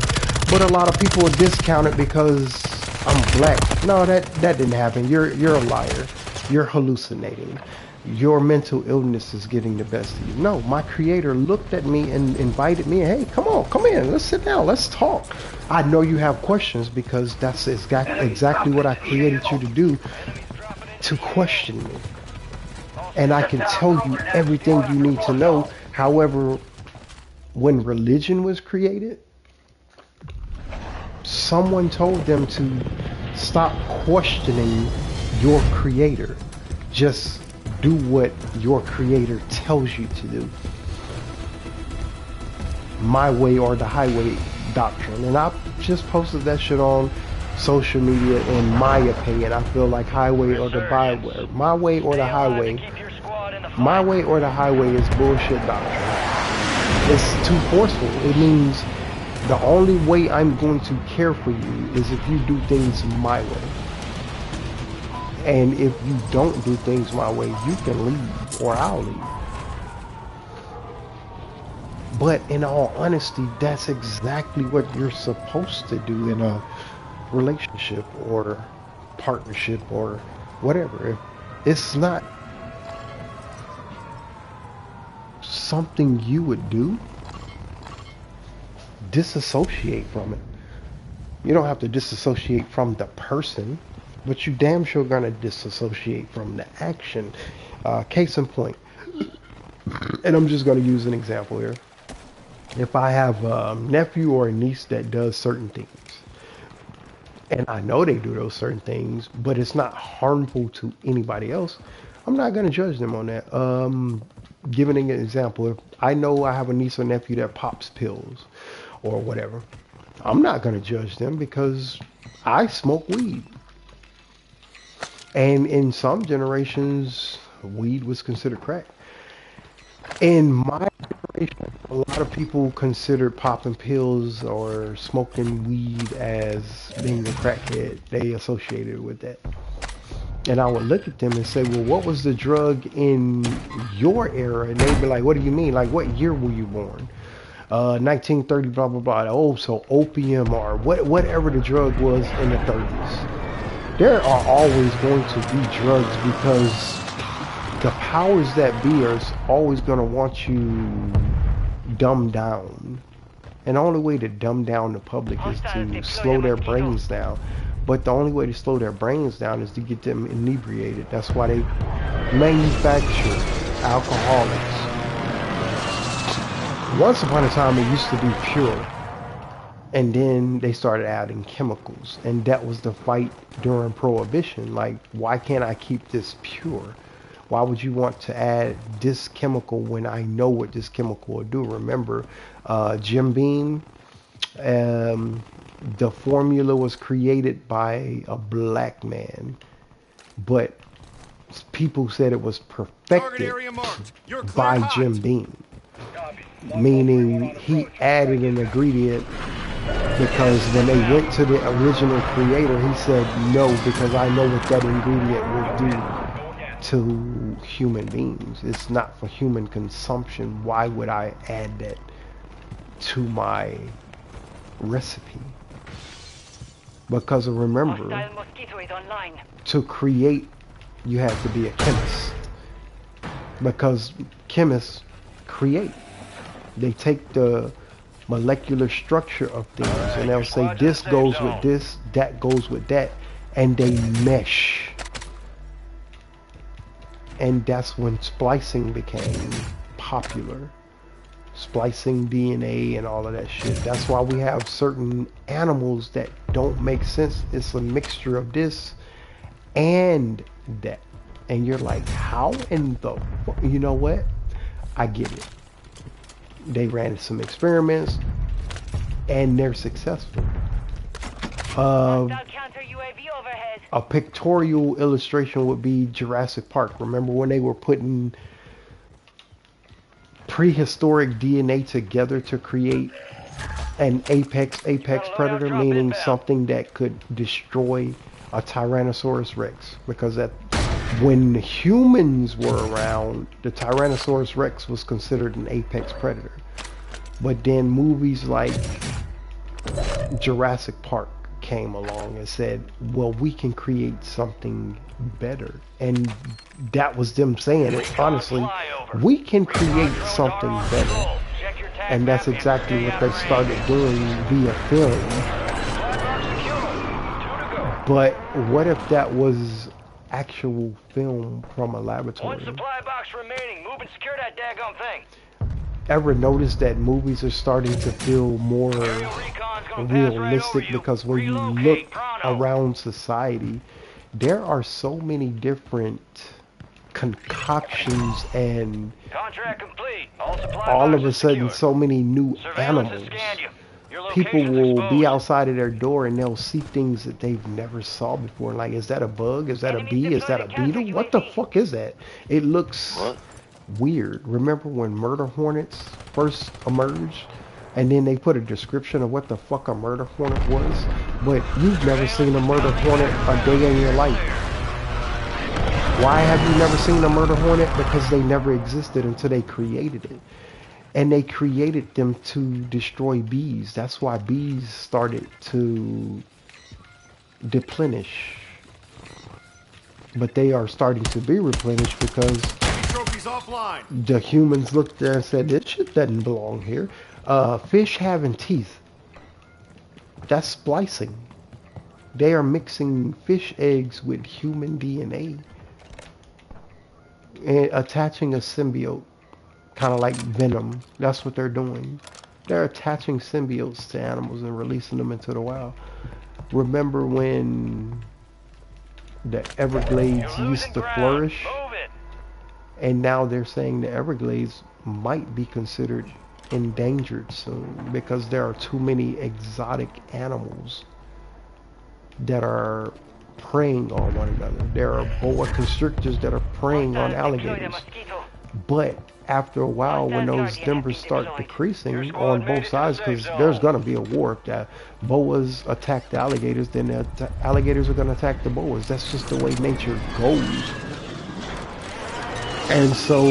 But a lot of people discount it because I'm black. No, that didn't happen. You're a liar. You're hallucinating. Your mental illness is getting the best of you. No, my creator looked at me and invited me. Hey, come in. Let's sit down. Let's talk. I know you have questions because that's exactly what I created you to do, to question me. And I can tell you everything you need to know. However, when religion was created, someone told them to stop questioning your creator. Just do what your creator tells you to do. My way or the highway doctrine. And I just posted that shit on social media. In my opinion, I feel like highway or the byway. My way or the highway. My way or the highway is bullshit doctrine. It's too forceful. It means the only way I'm going to care for you is if you do things my way. And if you don't do things my way, you can leave or I'll leave. But in all honesty, that's exactly what you're supposed to do in a relationship or partnership or whatever. It's not something you would do, disassociate from it. You don't have to disassociate from the person, but you damn sure gonna disassociate from the action. Case in point, and I'm just gonna use an example here. If I have a nephew or a niece that does certain things, and I know they do those certain things, but it's not harmful to anybody else, I'm not gonna judge them on that. Giving an example, if I know I have a niece or nephew that pops pills or whatever, I'm not gonna judge them because I smoke weed. And in some generations, weed was considered crack. In my generation, a lot of people considered popping pills or smoking weed as being a crackhead. They associated with that. And I would look at them and say, well, what was the drug in your era? And they'd be like, what do you mean? Like, what year were you born? 1930, blah, blah, blah. Oh, so opium or whatever the drug was in the 30s. There are always going to be drugs because the powers that be are always going to want you dumbed down. And the only way to dumb down the public is to slow their brains down. But the only way to slow their brains down is to get them inebriated. That's why they manufacture alcoholics. Once upon a time, it used to be pure. And then they started adding chemicals. And that was the fight during Prohibition. Like, why can't I keep this pure? Why would you want to add this chemical when I know what this chemical will do? Remember, Jim Beam, the formula was created by a black man, but people said it was perfected by Jim Beam, meaning he added an ingredient because when they went to the original creator, he said no, because I know what that ingredient will do to human beings. It's not for human consumption. Why would I add that to my recipe? Because remember, to create, you have to be a chemist. Because chemists create. They take the molecular structure of things, and they'll say this goes with this, that goes with that, and they mesh. And that's when splicing became popular. Splicing DNA and all of that shit. That's why we have certain animals that don't make sense. It's a mixture of this and that. And you're like, how in the... You know what? I get it. They ran some experiments and they're successful. A pictorial illustration would be Jurassic Park. Remember when they were putting prehistoric DNA together to create an apex predator, meaning something that could destroy a Tyrannosaurus Rex? Because when humans were around, the Tyrannosaurus Rex was considered an apex predator. But then movies like Jurassic Park came along and said, well, we can create something better. And that was them saying it. Honestly, we can create something better. And that's exactly what they started doing via film. But what if that was actual film from a laboratory? One supply box remaining. Move and secure that daggone thing. Ever notice that movies are starting to feel more realistic? Because when you look around society, there are so many different concoctions and all of a sudden so many new animals. People will be outside of their door and they'll see things that they've never saw before. Like, is that a bug? Is that a bee? Is that a beetle? What the fuck is that? It looks weird. Remember when murder hornets first emerged? And then they put a description of what the fuck a murder hornet was? But you've never seen a murder hornet a day in your life. Why have you never seen a murder hornet? Because they never existed until they created it. And they created them to destroy bees. That's why bees started to deplenish. But they are starting to be replenished because the humans looked there and said, this shit doesn't belong here. Fish having teeth. That's splicing. They are mixing fish eggs with human DNA. And attaching a symbiote. Kind of like Venom. That's what they're doing. They're attaching symbiotes to animals and releasing them into the wild. Remember when the Everglades used to flourish? And now they're saying the Everglades might be considered endangered soon because there are too many exotic animals that are preying on one another. There are boa constrictors that are preying on alligators. But after a while, when those numbers start decreasing on both sides, because there's going to be a war, if the boas attack the alligators, then the alligators are going to attack the boas. That's just the way nature goes. And so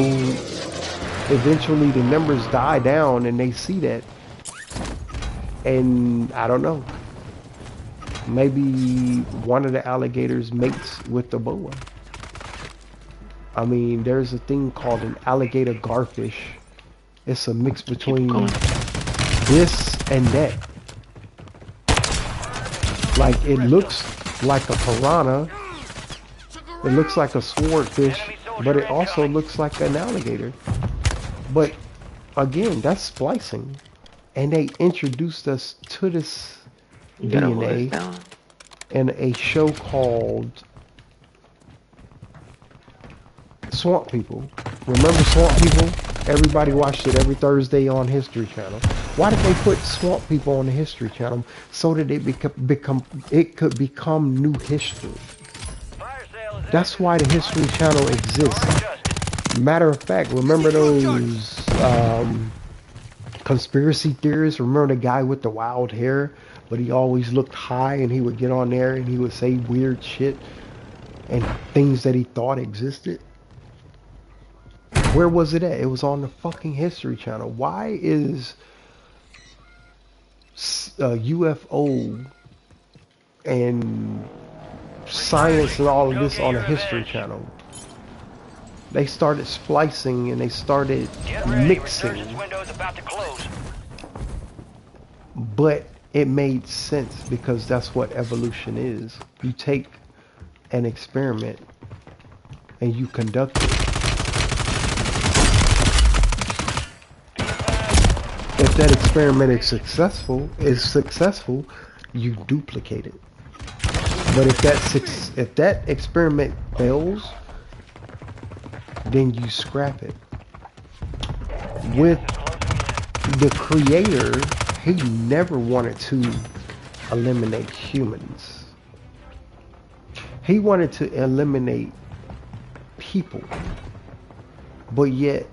eventually the numbers die down and they see that. And I don't know. Maybe one of the alligators mates with the boa. I mean, there's a thing called an alligator garfish. It's a mix between this and that. Like, it looks like a piranha. It looks like a swordfish, but it also looks like an alligator. But again, that's splicing. And they introduced us to this DNA in a show called Swamp People. Remember Swamp People? Everybody watched it every Thursday on History Channel. Why did they put Swamp People on the History Channel? So that it could become new history. That's why the History Channel exists. Matter of fact, remember those conspiracy theorists? Remember the guy with the wild hair, but he always looked high, and he would get on there and he would say weird shit and things that he thought existed? Where was it at? It was on the fucking History Channel. Why is UFO and science and all of this on a History Channel? They started splicing and they started mixing. But it made sense because that's what evolution is. You take an experiment and you conduct it. If that experiment is successful, you duplicate it. But if that experiment fails, then you scrap it. With the creator, he never wanted to eliminate humans. He wanted to eliminate people. But yet,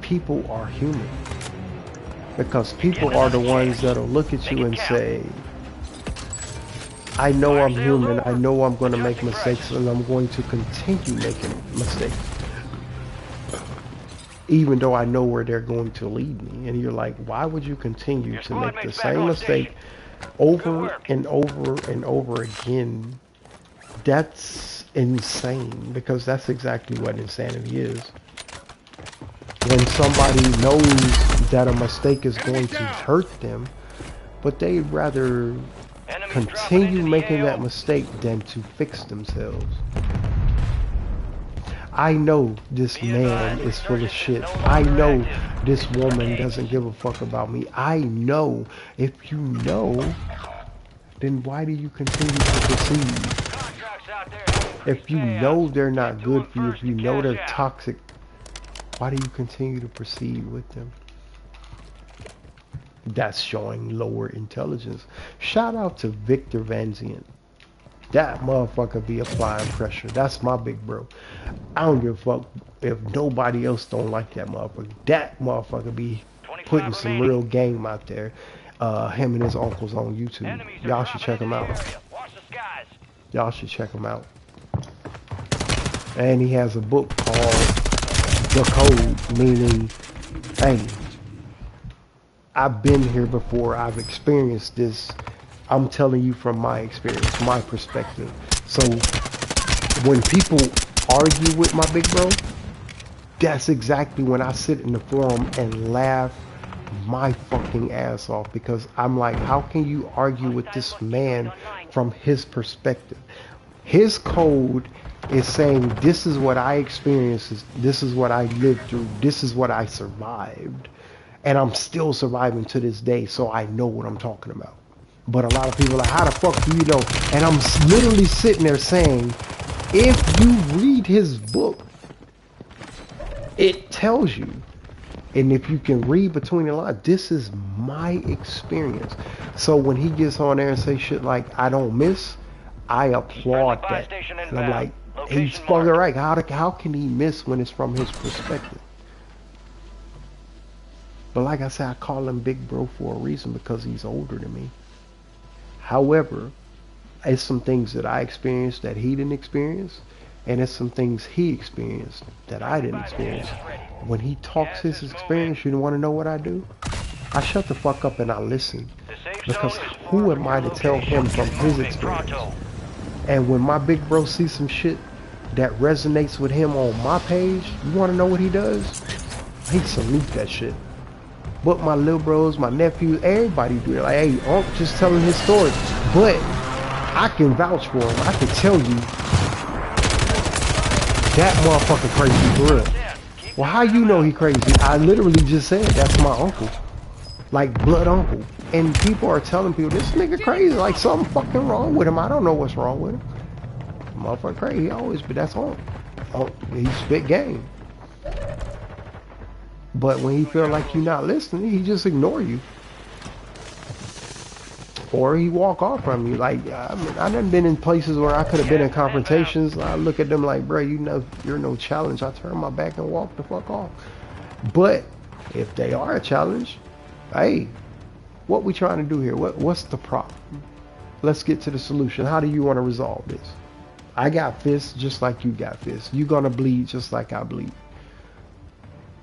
people are human. Because people are the ones that'll look at you and say, I know I'm human, I know I'm going to make mistakes, and I'm going to continue making mistakes. Even though I know where they're going to lead me. And you're like, why would you continue to make the same mistake over and over and over again? That's insane, because that's exactly what insanity is. When somebody knows that a mistake is going to hurt them, but they'd rather continue making that mistake than to fix themselves. I know this man is full of shit. I know this woman doesn't give a fuck about me. I know. If you know, then why do you continue to proceed? If you know they're not good for you, if you know they're toxic, why do you continue to proceed with them? That's showing lower intelligence. Shout out to Victor Van Zient. That motherfucker be applying pressure. That's my big bro. I don't give a fuck if nobody else don't like that motherfucker. That motherfucker be putting some real game out there. Him and his uncles on YouTube. Y'all should check him out. Y'all should check him out. And he has a book called The Code, meaning, hey, I've been here before, I've experienced this. I'm telling you from my experience, my perspective. So when people argue with my big bro, that's exactly when I sit in the forum and laugh my fucking ass off, because I'm like, how can you argue with this man from his perspective? His code is saying, this is what I experienced, this is what I lived through, this is what I survived. And I'm still surviving to this day, so I know what I'm talking about. But a lot of people are like, how the fuck do you know? And I'm literally sitting there saying, if you read his book, it tells you. And if you can read between the lines, this is my experience. So when he gets on there and say shit like, I don't miss, I applaud that. And I'm like, he's fucking right. How can he miss when it's from his perspective? But like I said, I call him Big Bro for a reason, because he's older than me. However, it's some things that I experienced that he didn't experience, and it's some things he experienced that I didn't experience. When he talks his experience, you want to know what I do? I shut the fuck up and I listen, because who am I to tell him from his experience? And when my big bro sees some shit that resonates with him on my page, you want to know what he does? He salute that shit. But my little bros, my nephews, everybody do it. Like, hey, Unc just telling his story. But I can vouch for him. I can tell you that motherfucker crazy for real. Well, how you know he crazy? I literally just said that's my uncle. Like, blood uncle. And people are telling people, this nigga crazy. Like, something fucking wrong with him. I don't know what's wrong with him. Motherfucker crazy. He always, but that's Unc. He spit game. But when he feel like you're not listening, he just ignore you. Or he walk off from you. Like, I mean, I done been in places where I could have been in confrontations. I look at them like, bro, you know, you're no challenge. I turn my back and walk the fuck off. But if they are a challenge, hey, what we trying to do here? What's the problem? Let's get to the solution. How do you want to resolve this? I got fists just like you got fists. You gonna bleed just like I bleed.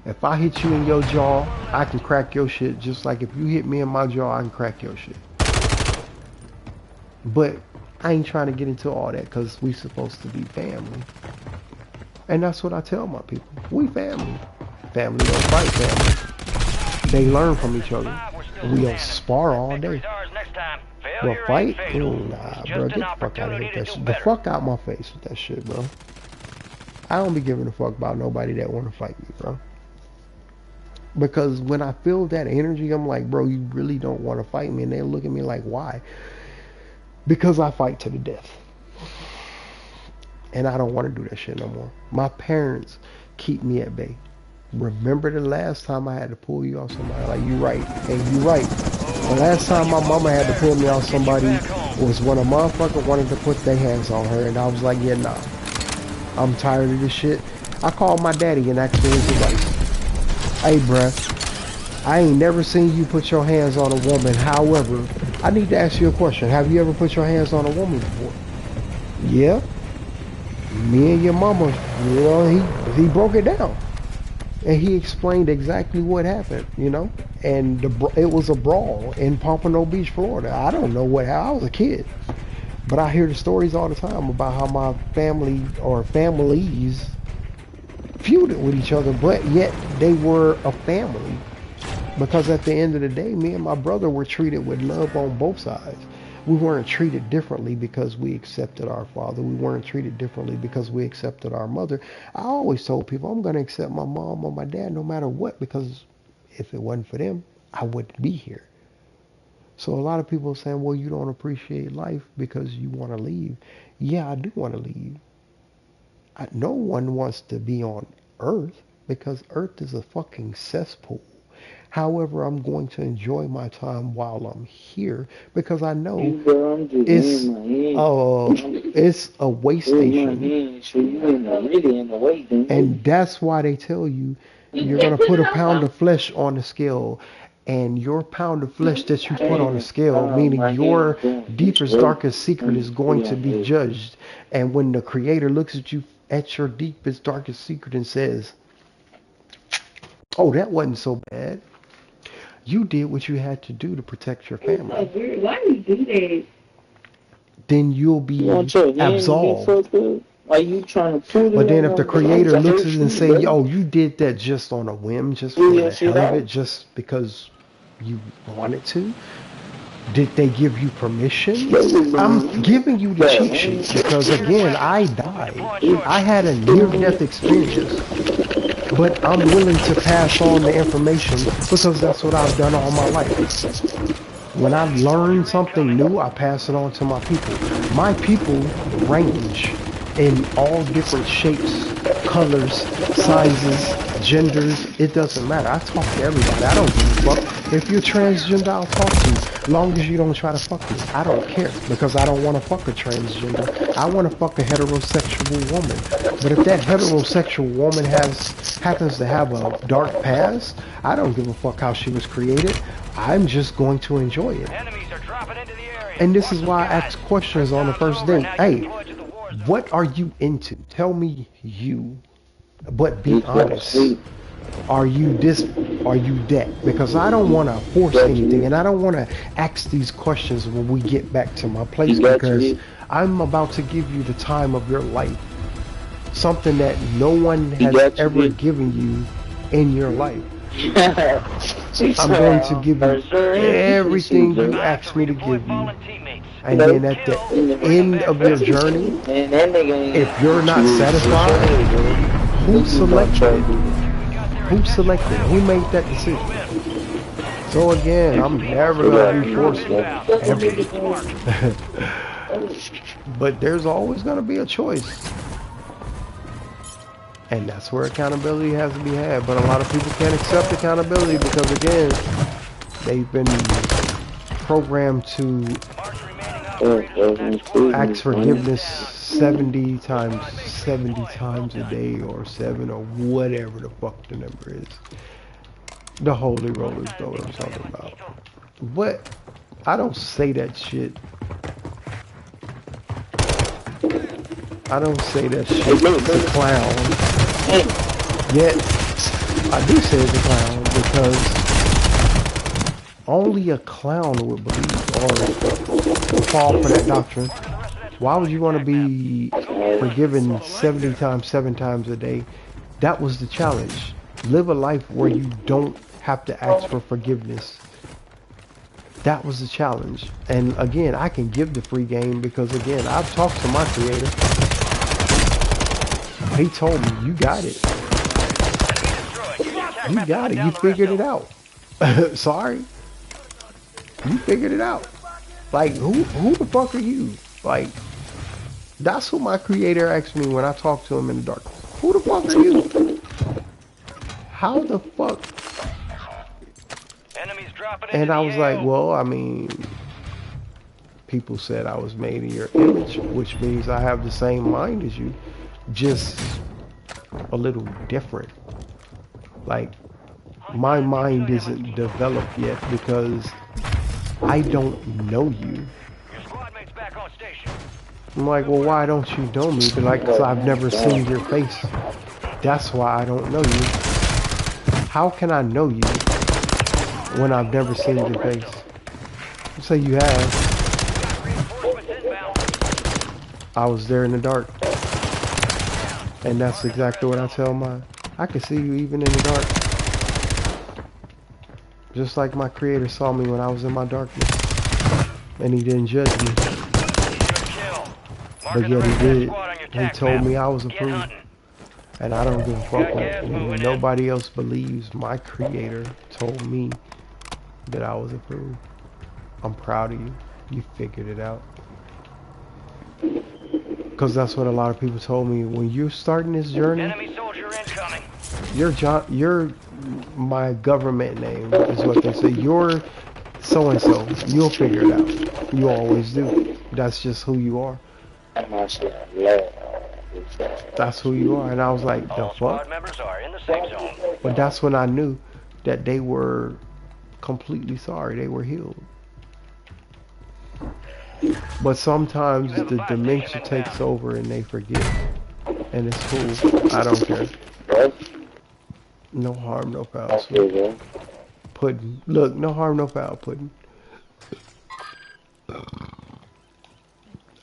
If I hit you in your jaw, I can crack your shit just like if you hit me in my jaw, I can crack your shit. But I ain't trying to get into all that, because we supposed to be family. And that's what I tell my people. We family. Family don't fight family. they learn from each other. We don't spar all day. Well, fight? Ooh, nah, bro, get the fuck out of here with that shit. The fuck out my face with that shit, bro. I don't be giving a fuck about nobody that want to fight me, bro. Because when I feel that energy, I'm like, bro, you really don't want to fight me. And they look at me like, why? Because I fight to the death. And I don't want to do that shit no more. My parents keep me at bay. Remember the last time I had to pull you off somebody? Like, you right. And you right. The last time my mama had to pull me off somebody was when a motherfucker wanted to put their hands on her. And I was like, yeah, nah. I'm tired of this shit. I called my daddy and asked for his advice. Hey, bruh, I ain't never seen you put your hands on a woman. However, I need to ask you a question. Have you ever put your hands on a woman before? Yeah. Me and your mama, you know, he broke it down. And he explained exactly what happened, you know. And it was a brawl in Pompano Beach, Florida. I don't know what happened. I was a kid. But I hear the stories all the time about how my family or families feuded with each other, but yet they were a family. Because at the end of the day, me and my brother were treated with love on both sides. We weren't treated differently because we accepted our father. We weren't treated differently because we accepted our mother. I always told people I'm going to accept my mom or my dad no matter what, because if it wasn't for them, I wouldn't be here. So a lot of people are saying, well, you don't appreciate life because you want to leave. Yeah, I do want to leave. No one wants to be on Earth because Earth is a fucking cesspool. However, I'm going to enjoy my time while I'm here because I know it's a way station. And that's why they tell you you're going to put a pound of flesh on the scale, and your pound of flesh that you put on the scale, meaning your deepest, darkest secret is going to be judged. And when the Creator looks at you at your deepest, darkest secret and says, oh, that wasn't so bad. You did what you had to do to protect your family. Why do you do that? Then you'll be absolved. Are you trying to prove it? But then if the Creator looks at it and say, yo, you did that just on a whim, just for the hell of it, just because you wanted to, did they give you permission? I'm giving you the cheat sheet because, again, I died. I had a near-death experience. But I'm willing to pass on the information because that's what I've done all my life. When I learn something new, I pass it on to my people. My people range in all different shapes, colors, sizes, genders. It doesn't matter. I talk to everybody. I don't give a fuck. If you're transgender, I'll talk to you. As long as you don't try to fuck me. I don't care because I don't want to fuck a transgender. I want to fuck a heterosexual woman. But if that heterosexual woman happens to have a dark past, I don't give a fuck how she was created. I'm just going to enjoy it. And this is why I ask questions on the first date. Hey, what are you into? Tell me you. But be honest. Are you this? Are you that? Because I don't want to force anything, and I don't want to ask these questions when we get back to my place, because I'm about to give you the time of your life. Something that no one has ever given you in your life. I'm going to give you everything you asked me to give you. And then at the end of your journey, if you're not satisfied, who selected? Who selected? Who made that decision? So again, I'm never going to be forceful, ever. But there's always going to be a choice. And that's where accountability has to be had. But a lot of people can't accept accountability because, again, they've been programmed to ask forgiveness 70 times a day, or 7, or whatever the fuck the number is. The holy rollers know what I'm talking about. But I don't say that shit. I don't say that shit. It's a clown. Yet I do say it's a clown because only a clown would believe or fall for that doctrine. Why would you want to be forgiven 70 times, 7 times a day? That was the challenge. Live a life where you don't have to ask for forgiveness. That was the challenge. And again, I can give the free game because again, I've talked to my creator. He told me, you got it. You got it. You figured it out. Sorry. You figured it out. Like, who the fuck are you? Like, that's what my creator asked me when I talked to him in the dark. Who the fuck are you? How the fuck? And I was like, well, I mean, people said I was made in your image, which means I have the same mind as you, just a little different. Like, my mind isn't developed yet because I don't know you. I'm like, well, why don't you know me? They're like, because I've never seen your face. That's why I don't know you. How can I know you when I've never seen your face? You say you have. I was there in the dark. And that's exactly what I tell mine. I can see you even in the dark. Just like my creator saw me when I was in my darkness. And he didn't judge me. But yet he did. He told me I was approved. And I don't give a fuck when nobody else believes. My creator told me that I was approved. I'm proud of you. You figured it out. Because that's what a lot of people told me. When you're starting this journey, you're my government name is what they say. You're so-and-so. You'll figure it out. You always do. That's just who you are. That's who you are. And I was like, the fuck? But that's when I knew that they were completely sorry. They were healed. But sometimes the dementia takes over and they forget. And it's cool. I don't care. No harm, no foul. So pudding. Look, no harm, no foul, pudding.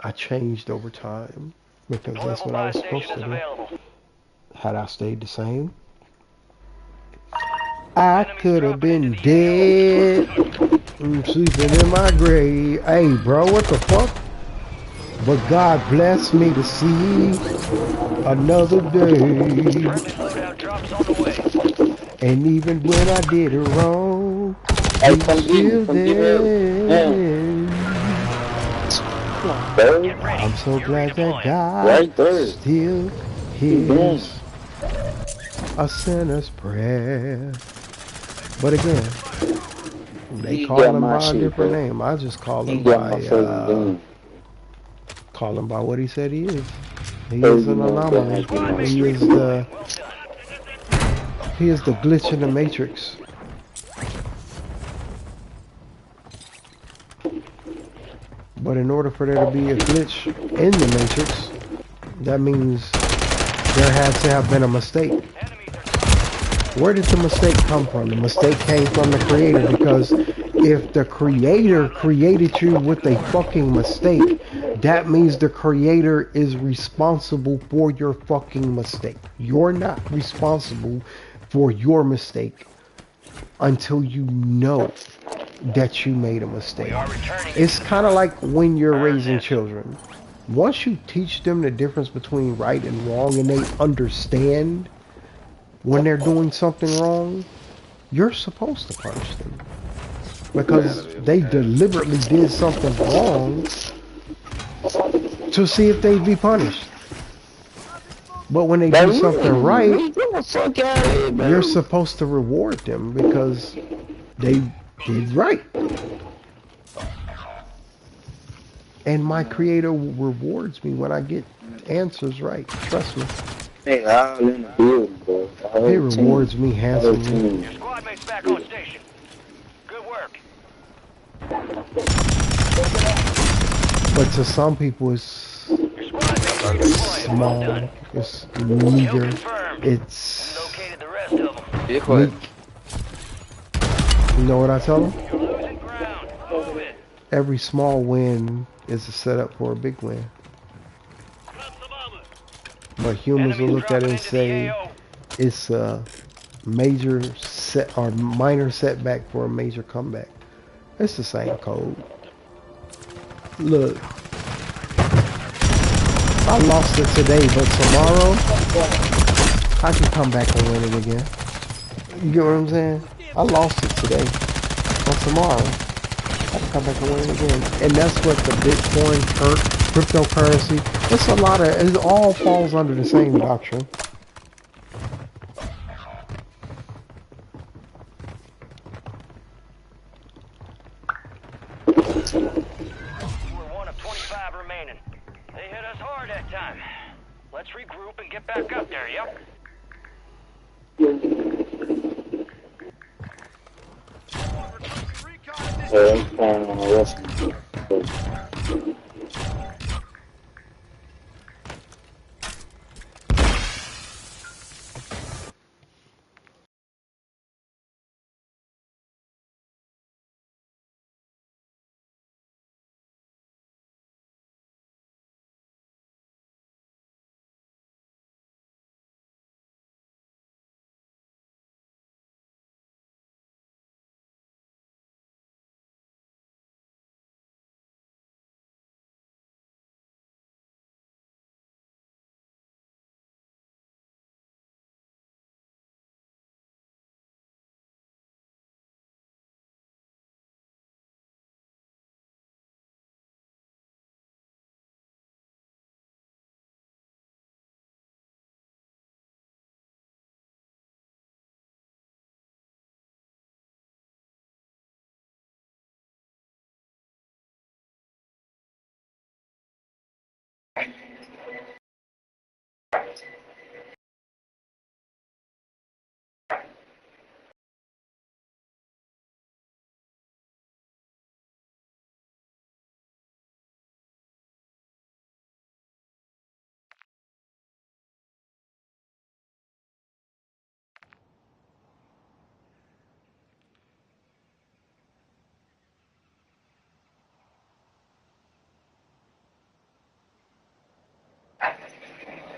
I changed over time because that's what I was supposed to do. Had I stayed the same, I could have been dead. I'm sleeping in my grave. Hey, bro, what the fuck? But God blessed me to see another day. And even when I did it wrong, He's still there. I'm so glad that God still hears a sinner's prayer. But again, they call him by a different name. I just call him by what he said he is. He is an anomaly. He is the glitch in the matrix. But in order for there to be a glitch in the matrix, that means there had to have been a mistake. Where did the mistake come from? The mistake came from the creator, because if the creator created you with a fucking mistake, that means the creator is responsible for your fucking mistake. You're not responsible for your mistake until you know that you made a mistake. It's kind of like when you're raising children. Once you teach them the difference between right and wrong, and they understand when they're doing something wrong, you're supposed to punish them, because they deliberately did something wrong to see if they'd be punished. But when they do something right, you're supposed to reward them because they did right. And my creator rewards me when I get answers right. Trust me. Hey, all in the building, bro. He rewards me handsomely. Your squad mate's back on station. Good work. But to some people, it's small, it's meager, it's weak. You know what I tell them? Every small win is a setup for a big win. But humans will look at it and say it's a major set or minor setback for a major comeback. It's the same code. Look, I lost it today, but tomorrow I can come back and win it again. You get what I'm saying? I lost it today, but tomorrow I can come back and win it again. And that's what the Bitcoin, cryptocurrency. It's a lot of. It all falls under the same doctrine. We're one of 25 remaining. They hit us hard that time. Let's regroup and get back up there, yup.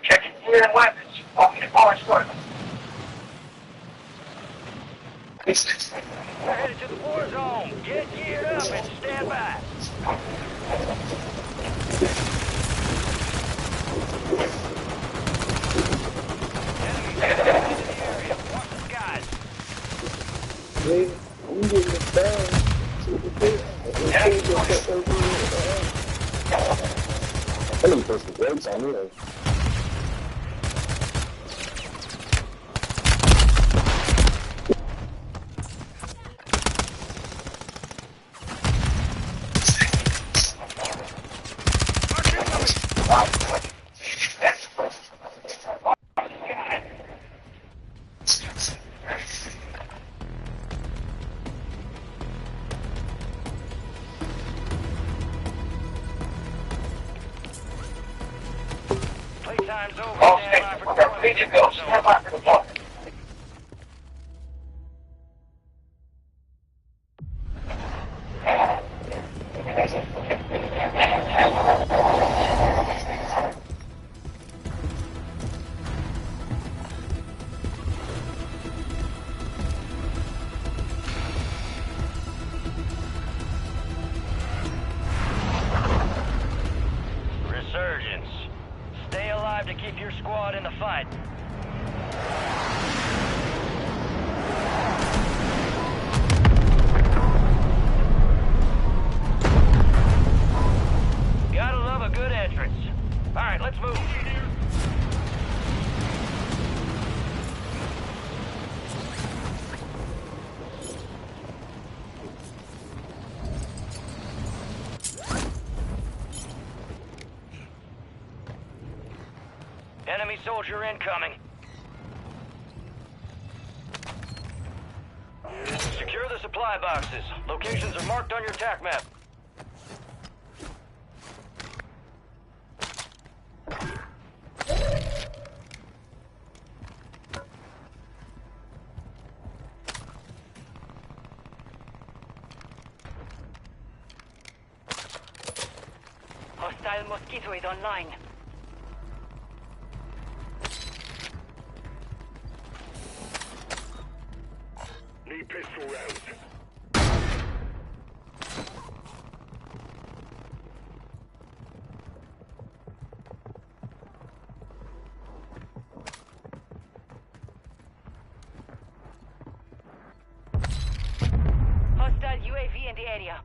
Checking gear and weapons. Walking at Forest Square. We're headed to the war zone. Get geared up and stand by. Enemies into the area. Watch the skies. I'm getting this down. I didn't push the brakes on me. Playtime's over. Stand by for deployment. Stand by for deployment. Resurgence. Stay alive to keep your squad in the fight. Gotta love a good entrance. All right, let's move. Enemy soldier incoming. Secure the supply boxes. Locations are marked on your TAC map. Hostile Mosquito is online. Need pistol rounds. Hostile UAV in the area.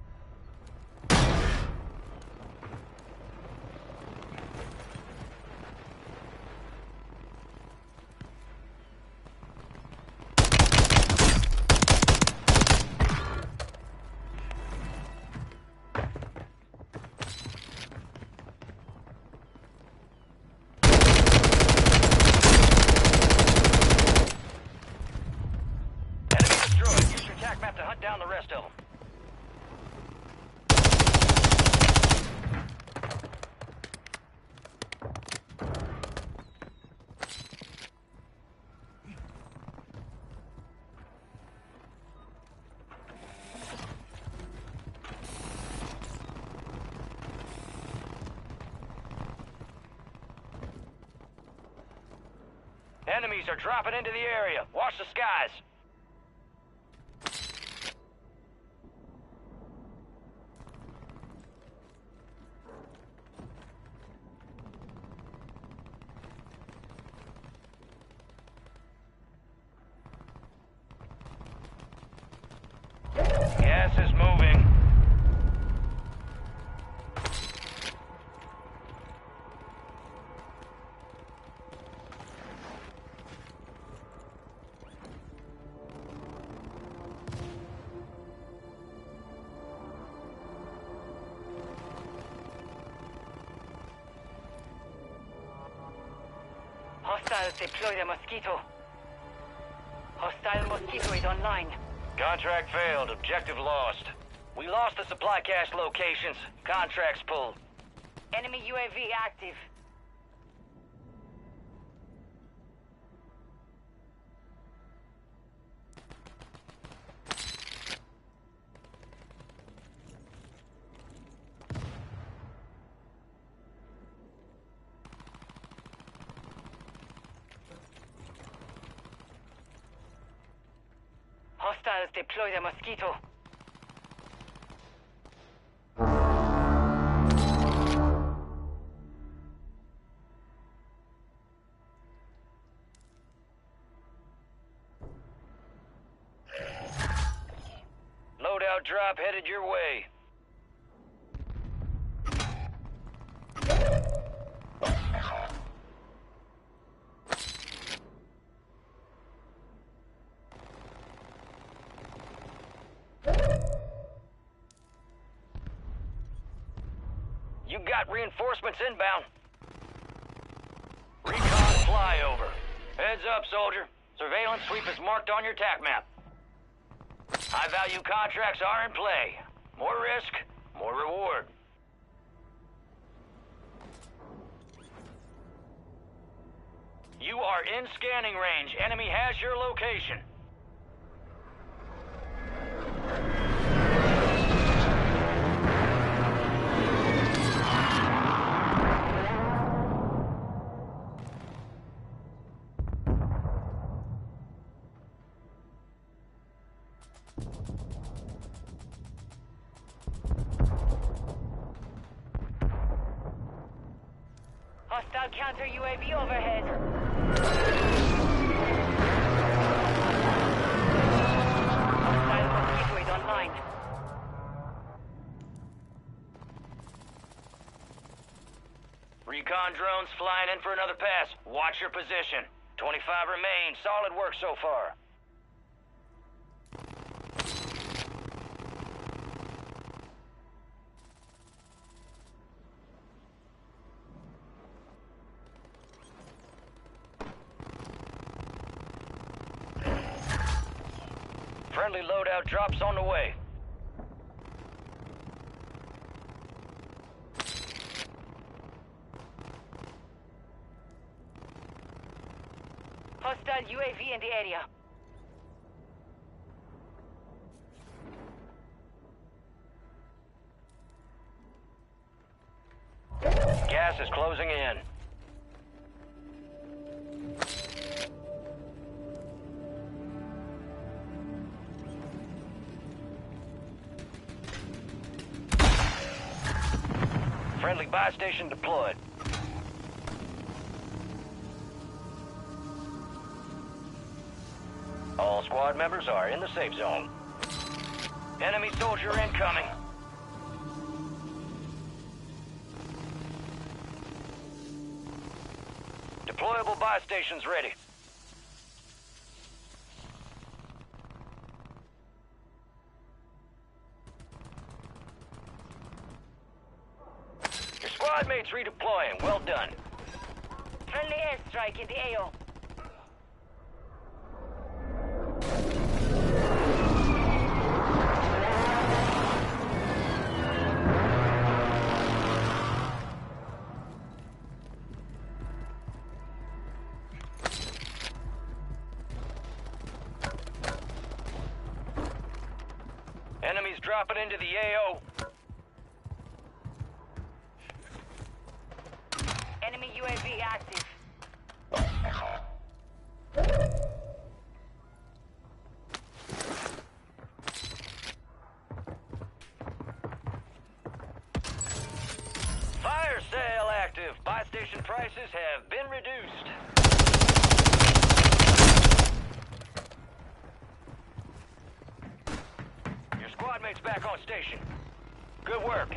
Enemy destroyed. Use your attack map to hunt down the rest of them. Enemies are dropping into the area. Watch the skies. Gas is moving. Hostiles deploy the Mosquito. Hostile Mosquito is online. Contract failed. Objective lost. We lost the supply cache locations. Contracts pulled. Enemy UAV active. Hostiles deploy the Mosquito. Loadout drop headed your way. You got reinforcements inbound. Recon flyover. Heads up, soldier. Surveillance sweep is marked on your TAC map. High-value contracts are in play. More risk, more reward. You are in scanning range. Enemy has your location. Hostile counter UAV overhead. Hostile Mosquito is online. Recon drones flying in for another pass. Watch your position. 25 remain. Solid work so far. Friendly loadout drops on the way. Hostile UAV in the area. Gas is closing in. Friendly buy station deployed. All squad members are in the safe zone. Enemy soldier incoming. Deployable buy stations ready. Your squad mates redeploying. Well done. Friendly airstrike in the AO. Enemies dropping into the AO. Enemy UAV active. Fire sale active. Buy station prices have been reduced. Your squad mates back on station. Good work.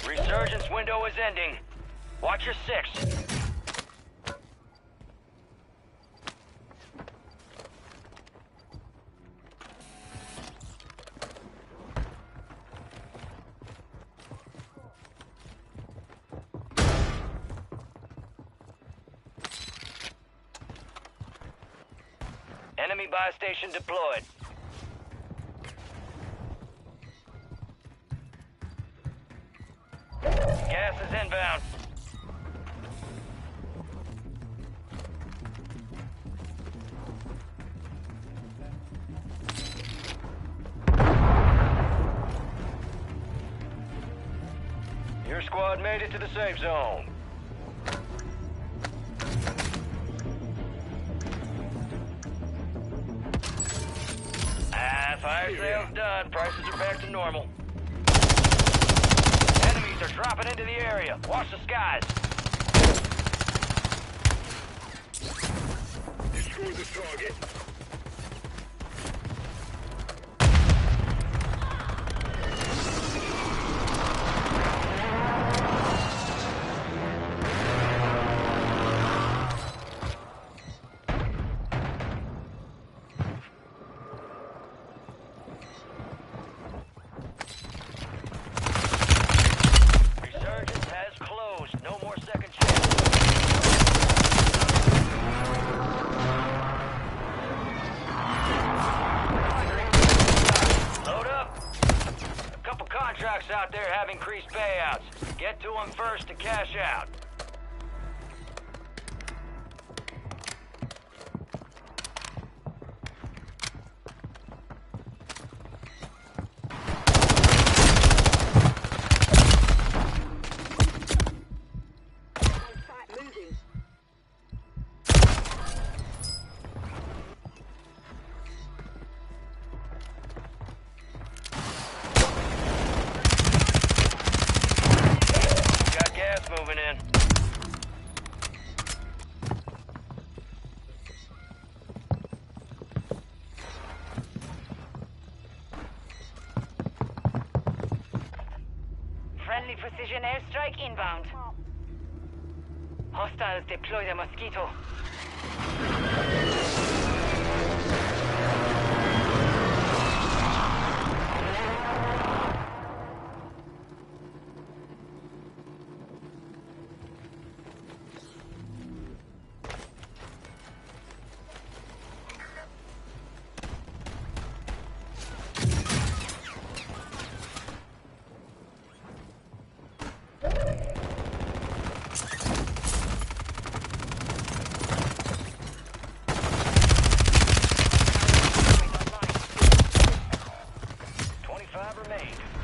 Resurgence window is ending. Watch your six. Enemy buy station deployed. Gas is inbound. Your squad made it to the safe zone. Fire sale's done. Prices are back to normal. Enemies are dropping into the area. Watch the skies. Destroy the target. Contracts out there have increased payouts. Get to them first to cash out. Moving in. Friendly precision airstrike inbound. Hostiles deploy the Mosquito. 5 remain.